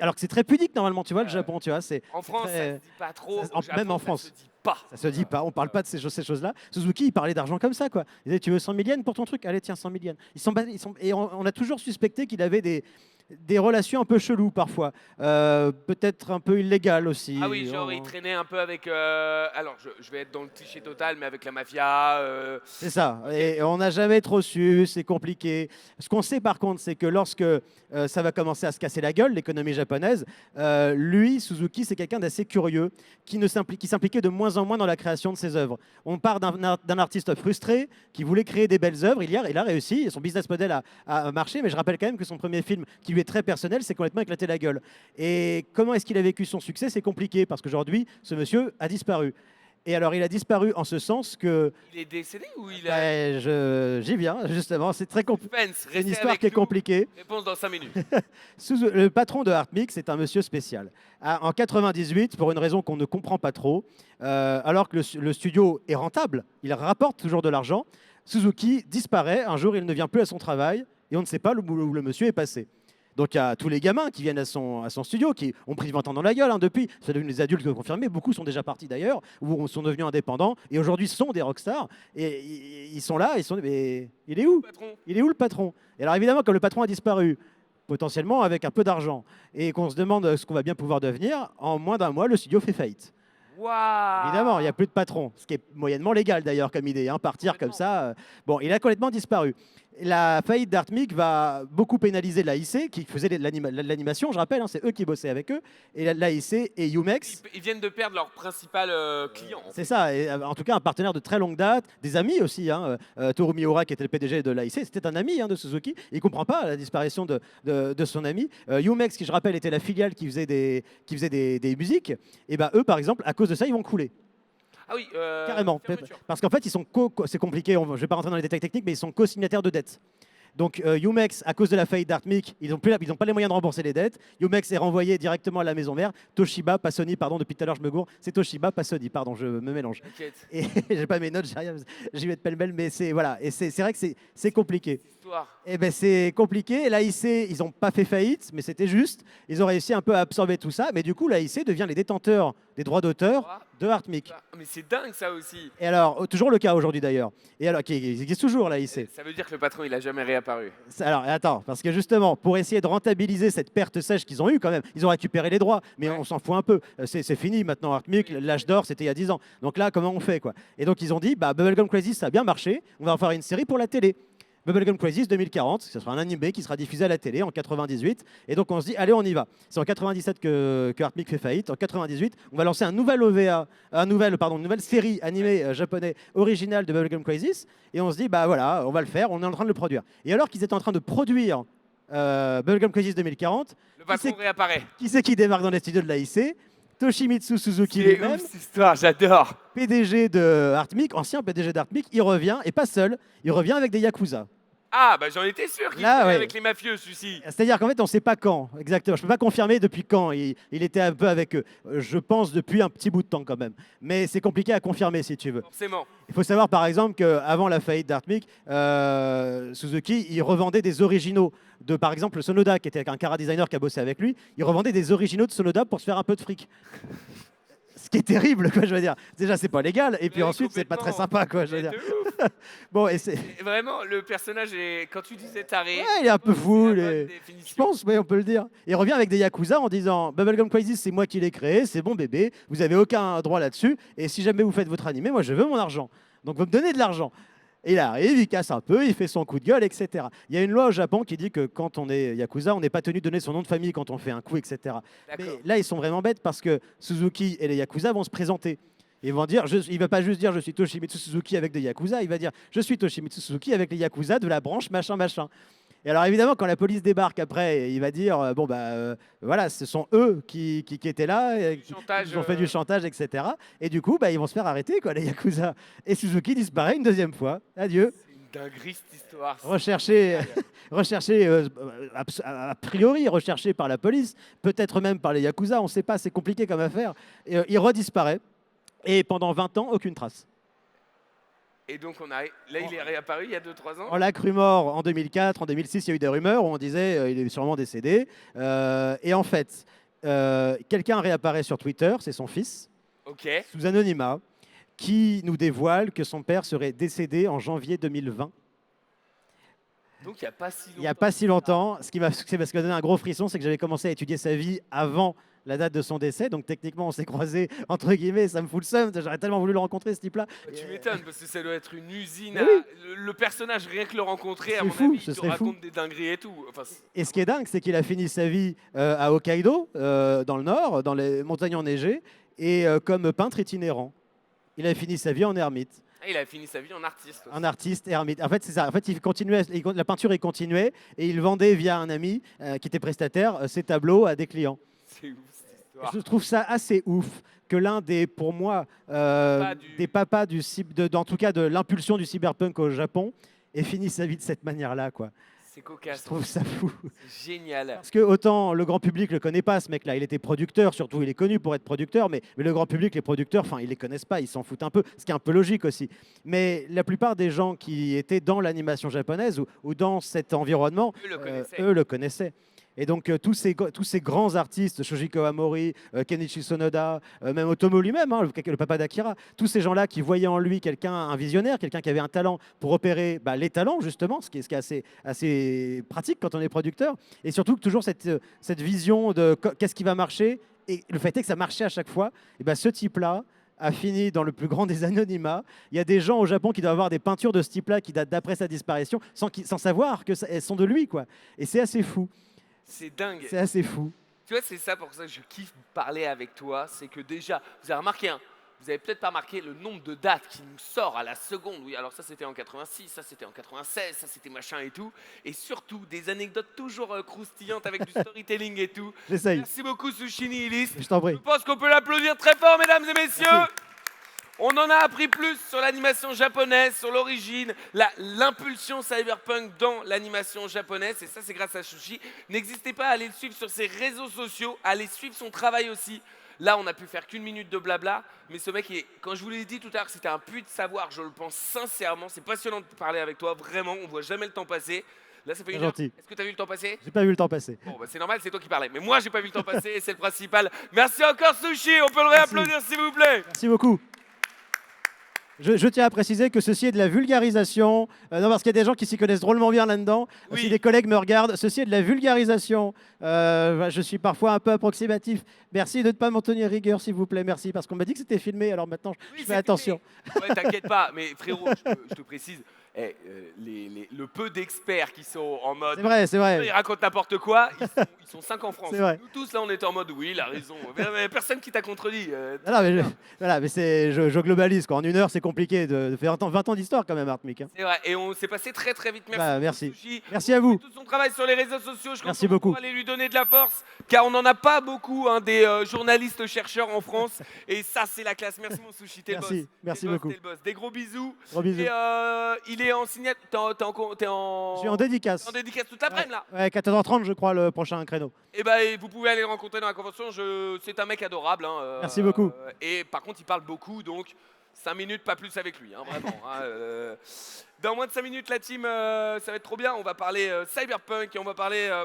Alors que c'est très pudique normalement, tu vois, le Japon, tu vois, c'est En France, très- ça se dit pas trop. ça- Au Japon, même en ça France. se dit pas. ça se dit pas, on parle pas de ces choses-là. Suzuki, il parlait d'argent comme ça, quoi. Il disait, tu veux 100 000 yens pour ton truc? Allez, tiens, 100 000 yens. Et on a toujours suspecté qu'il avait des relations un peu cheloues parfois. Peut-être un peu illégales aussi. Ah oui, genre il traînait un peu avec. Alors, je vais être dans le cliché total, mais avec la mafia. C'est ça. Et on n'a jamais trop su, c'est compliqué. Ce qu'on sait par contre, c'est que lorsque ça va commencer à se casser la gueule, l'économie japonaise, lui, Suzuki, c'est quelqu'un d'assez curieux, qui s'impliquait de moins en moins dans la création de ses œuvres. On part d'un artiste frustré qui voulait créer des belles œuvres. Il a réussi, et son business model a marché, mais je rappelle quand même que son premier film, qui lui est très personnel, c'est complètement éclaté la gueule. Et comment est-ce qu'il a vécu son succès? C'est compliqué, parce qu'aujourd'hui, ce monsieur a disparu. Et alors, il a disparu en ce sens que Il est décédé ou il a. j'y viens, justement. C'est très compliqué. Fence, C'est une restez histoire avec qui est nous. compliquée. Réponse dans 5 minutes. Le patron de Artmix, c'est un monsieur spécial. En 98, pour une raison qu'on ne comprend pas trop, alors que le studio est rentable, il rapporte toujours de l'argent, Suzuki disparaît. Un jour, il ne vient plus à son travail et on ne sait pas où le monsieur est passé. Donc il y a tous les gamins qui viennent à son studio, qui ont pris 20 ans dans la gueule depuis. C'est devenu des adultes confirmés. Beaucoup sont déjà partis d'ailleurs, ou sont devenus indépendants, et aujourd'hui sont des rockstars. Et ils sont là, mais il est où? Patron. Il est où le patron? Et alors évidemment, comme le patron a disparu, potentiellement avec un peu d'argent, et qu'on se demande ce qu'on va bien pouvoir devenir, en moins d'un mois, le studio fait faillite. Waouh. Évidemment, il n'y a plus de patron, ce qui est moyennement légal d'ailleurs comme idée, hein, partir comme ça. Bon, il a complètement disparu. La faillite d'Artmic va beaucoup pénaliser l'AIC, qui faisait l'animation, je rappelle, hein, c'est eux qui bossaient avec eux, et l'AIC et Umex. Ils viennent de perdre leur principal client. C'est ça, et en tout cas un partenaire de très longue date, des amis aussi. Hein. Toru Miura, qui était le PDG de l'AIC, c'était un ami de Suzuki. Il ne comprend pas la disparition de son ami. Umex, qui je rappelle était la filiale qui faisait des musiques, et ben eux par exemple, à cause de ça, ils vont couler. Ah oui, Carrément. fermeture. Parce qu'en fait, ils sont c'est compliqué, je ne vais pas rentrer dans les détails techniques, mais ils sont co-signataires de dettes. Donc Umex, à cause de la faillite d'Artmic, ils n'ont pas les moyens de rembourser les dettes. Umex est renvoyé directement à la maison mère. Toshiba, pas Sony, pardon, depuis tout à l'heure je me gourre. C'est Toshiba, pas Sony, pardon, je me mélange. T'inquiète. Et j'ai pas mes notes, j'ai rien, j'y vais de pêle-mêle, mais c'est voilà. Et c'est vrai que c'est compliqué. Histoire. Et ben c'est compliqué. L'AIC, ils n'ont pas fait faillite, mais c'était juste. Ils ont réussi un peu à absorber tout ça, mais du coup l'AIC devient les détenteurs des droits d'auteur de Artmic. Mais c'est dingue ça aussi. Et alors, toujours le cas aujourd'hui d'ailleurs. Et alors, qui existe toujours l'AIC. Ça veut dire que le patron il a jamais réapparu. Alors, attends, parce que justement, pour essayer de rentabiliser cette perte sèche qu'ils ont eue quand même, ils ont récupéré les droits, mais on s'en fout un peu. C'est fini maintenant, Artmic, l'âge d'or, c'était il y a 10 ans. Donc là, comment on fait quoi? Et donc, ils ont dit, bah, Bubblegum Crisis, ça a bien marché, on va en faire une série pour la télé. Bubblegum Crisis 2040, ce sera un animé qui sera diffusé à la télé en 98. Et donc on se dit, allez, on y va. C'est en 97 que Artmic fait faillite. En 98, on va lancer un nouvel OVA, une nouvelle série animée japonais originale de Bubblegum Crisis. Et on se dit, bah voilà, on va le faire, on est en train de le produire. Et alors qu'ils étaient en train de produire Bubblegum Crisis 2040, Le patron réapparaît. qui c'est qui démarque dans les studios de l'AIC? Toshimitsu Suzuki C'est lui-même, ouf cette histoire, j'adore. PDG de Artmic, ancien PDG d'Artmic, il revient, et pas seul, il revient avec des Yakuza. Ah, bah j'en étais sûr qu'il Là, traînait ouais. avec les mafieux, celui-ci. C'est-à-dire qu'en fait, on ne sait pas quand, exactement. Je ne peux pas confirmer depuis quand il était un peu avec eux. Je pense depuis un petit bout de temps quand même. Mais c'est compliqué à confirmer si tu veux. Forcément. Il faut savoir par exemple qu'avant la faillite d'Artmic, Suzuki, il revendait des originaux de par exemple Sonoda, qui était un cara designer qui a bossé avec lui. Il revendait des originaux de Sonoda pour se faire un peu de fric. Ce qui est terrible, quoi, je veux dire. Déjà, c'est pas légal, et puis Ouais, ensuite, c'est pas très complètement. sympa, quoi, je veux Mais dire. de ouf. Bon, et c'est. Et vraiment, le personnage est. Quand tu disais taré, Ouais, il est un peu fou, c'est la bonne je définition. pense, ouais, on peut le dire. Il revient avec des Yakuza en disant Bubblegum Crisis, c'est moi qui l'ai créé, c'est bon bébé, vous avez aucun droit là-dessus, et si jamais vous faites votre animé, moi je veux mon argent. Donc vous me donnez de l'argent. Et il arrive, il casse un peu, il fait son coup de gueule, etc. Il y a une loi au Japon qui dit que quand on est Yakuza, on n'est pas tenu de donner son nom de famille quand on fait un coup, etc. Mais D'accord. là, ils sont vraiment bêtes parce que Suzuki et les Yakuza vont se présenter. Ils vont dire, il ne va pas juste dire je suis Toshimitsu Suzuki avec des Yakuza, il va dire je suis Toshimitsu Suzuki avec les Yakuza de la branche machin machin. Et alors évidemment, quand la police débarque après, il va dire bon bah voilà, ce sont eux qui étaient là, qui Chantage. nous ont fait du chantage, etc. Et du coup, bah, ils vont se faire arrêter quoi, les Yakuza. Et Suzuki disparaît une deuxième fois. Adieu. C'est une dinguerie cette histoire. Recherché, recherché a priori recherché par la police, peut-être même par les Yakuza, on ne sait pas, c'est compliqué comme affaire. Et, il redisparaît. Et pendant 20 ans, aucune trace. Et donc là, il est réapparu il y a 2-3 ans. On l'a cru mort en 2004, en 2006, il y a eu des rumeurs où on disait il est sûrement décédé. Et en fait, quelqu'un réapparaît sur Twitter, c'est son fils, Ok. sous anonymat, qui nous dévoile que son père serait décédé en janvier 2020. Donc il n'y a pas si longtemps. Il n'y a pas si longtemps. Ce qui m'a donné un gros frisson, c'est que j'avais commencé à étudier sa vie avant la date de son décès. Donc techniquement, on s'est croisés, entre guillemets, ça me fout le seum. J'aurais tellement voulu le rencontrer, ce type-là. Tu m'étonnes parce que ça doit être une usine. Mais oui. Le personnage, rien que le rencontrer, à C'est mon fou, avis, ce il te serait fou. raconte des dingueries et tout. Enfin, Et ce qui est dingue, c'est qu'il a fini sa vie à Hokkaido, dans le nord, dans les montagnes enneigées, et comme peintre itinérant. Il a fini sa vie en ermite. il a fini sa vie en artiste. aussi. Un artiste ermite. En fait, c'est ça. En fait, il continuait, la peinture, il continuait, et il vendait via un ami qui était prestataire ses tableaux à des clients. C'est ouf cette histoire. Je trouve ça assez ouf que l'un des, pour moi, des papas en tout cas de l'impulsion du cyberpunk au Japon, ait fini sa vie de cette manière-là, quoi. C'est Je cocasse. trouve ça fou. C'est génial. Parce que autant le grand public le connaît pas, ce mec-là, il était producteur, surtout il est connu pour être producteur, mais le grand public, les producteurs, enfin ils les connaissent pas, ils s'en foutent un peu, ce qui est un peu logique aussi. Mais la plupart des gens qui étaient dans l'animation japonaise ou dans cet environnement, eux le connaissaient. Et donc tous ces grands artistes, Shoji Kawamori, Kenichi Sonoda, même Otomo lui-même, hein, le papa d'Akira, tous ces gens-là qui voyaient en lui quelqu'un, un visionnaire, quelqu'un qui avait un talent pour opérer les talents justement, ce qui est assez pratique quand on est producteur, et surtout toujours cette vision de qu'est-ce qui va marcher, et le fait est que ça marchait à chaque fois, et ben, ce type-là a fini dans le plus grand des anonymats. Il y a des gens au Japon qui doivent avoir des peintures de ce type-là qui datent d'après sa disparition, sans savoir qu'elles sont de lui, quoi. Et c'est assez fou. C'est dingue. C'est assez fou. Tu vois, c'est ça pour ça que je kiffe parler avec toi. C'est que déjà, vous avez remarqué, vous avez peut-être pas remarqué le nombre de dates qui nous sort à la seconde. Oui, alors ça c'était en 86, ça c'était en 96, ça c'était machin et tout. Et surtout, des anecdotes toujours croustillantes avec du storytelling et tout. J'essaye. Merci beaucoup, Sushini Illis. Je t'en prie. Je pense qu'on peut l'applaudir très fort, mesdames et messieurs. Merci. On en a appris plus sur l'animation japonaise, sur l'origine, l'impulsion cyberpunk dans l'animation japonaise, et ça c'est grâce à Sushi. N'hésitez pas à aller le suivre sur ses réseaux sociaux, à aller suivre son travail aussi. Là, on n'a pu faire qu'une minute de blabla, mais ce mec, quand je vous l'ai dit tout à l'heure, c'était un puits de savoir, je le pense sincèrement. C'est passionnant de parler avec toi, vraiment, on voit jamais le temps passer. Là, ça fait une heure. Gentil. Est-ce que tu as vu le temps passer? J'ai pas vu le temps passer. Bon, bah, c'est normal, c'est toi qui parlais. Mais moi, j'ai pas vu le temps passer, et c'est le principal. Merci encore, Sushi. On peut le réapplaudir, s'il vous plaît. Merci beaucoup. Je tiens à préciser que ceci est de la vulgarisation. Non, parce qu'il y a des gens qui s'y connaissent drôlement bien là-dedans. Oui. Si des collègues me regardent, ceci est de la vulgarisation. Je suis parfois un peu approximatif. Merci de ne pas m'en tenir rigueur, s'il vous plaît. Merci, parce qu'on m'a dit que c'était filmé, alors maintenant je fais attention. Ouais, t'inquiète pas, mais frérot, je te précise, le peu d'experts qui sont en mode. C'est vrai. Ils racontent n'importe quoi, ils sont 5 en France. C'est vrai. Nous tous, là, on est en mode oui, il a raison. Mais personne qui t'a contredit. Non, mais voilà, mais je globalise, quoi. En une heure, c'est compliqué de faire 20 ans d'histoire quand même, Artmic. Hein. C'est vrai, et on s'est passé très très vite. Merci. Merci. Sushi. Merci à vous. Tout son travail sur les réseaux sociaux, je Merci compte beaucoup. pour aller lui donner de la force, car on n'en a pas beaucoup des journalistes chercheurs en France, et ça c'est la classe. Merci mon Sushi, t'es le boss. Merci T'es le boss, beaucoup. t'es le boss. Des gros bisous. Gros bisous. Et il il est en signature. T'es Je suis en dédicace. en dédicace toute l'après-midi là. Ouais, 14h30, je crois, le prochain créneau. Et bah, vous pouvez aller le rencontrer dans la convention. C'est un mec adorable. Hein, Merci beaucoup. Et par contre, il parle beaucoup, donc 5 minutes, pas plus avec lui, hein, vraiment. Hein, dans moins de 5 minutes, la team, ça va être trop bien. On va parler cyberpunk et on va parler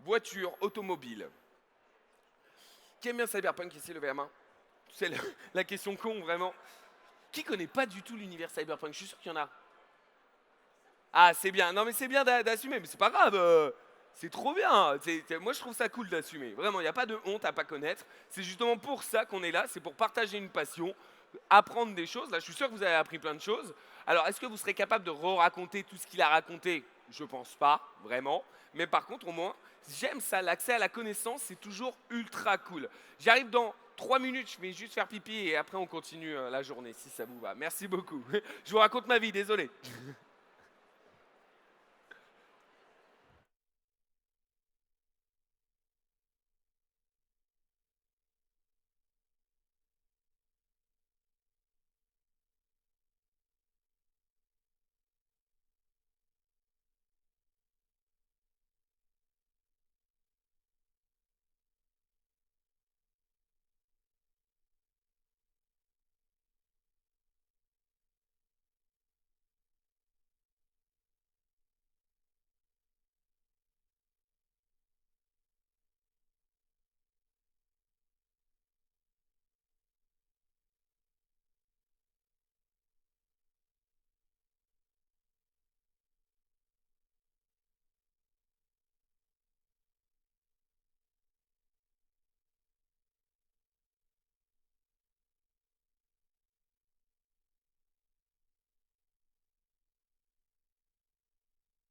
voiture, automobile. Qui aime bien cyberpunk ici, levez la main. C'est la question con, vraiment. Qui connaît pas du tout l'univers cyberpunk? Je suis sûr qu'il y en a. Ah, c'est bien. Non, mais c'est bien d'assumer, mais c'est pas grave. C'est trop bien. Moi, je trouve ça cool d'assumer. Vraiment, il n'y a pas de honte à pas connaître. C'est justement pour ça qu'on est là. C'est pour partager une passion, apprendre des choses. Là, je suis sûr que vous avez appris plein de choses. Alors, est-ce que vous serez capable de raconter tout ce qu'il a raconté? Je pense pas, vraiment. Mais par contre, au moins, j'aime ça. L'accès à la connaissance, c'est toujours ultra cool. J'arrive dans 3 minutes. Je vais juste faire pipi et après, on continue la journée, si ça vous va. Merci beaucoup. Je vous raconte ma vie, désolé.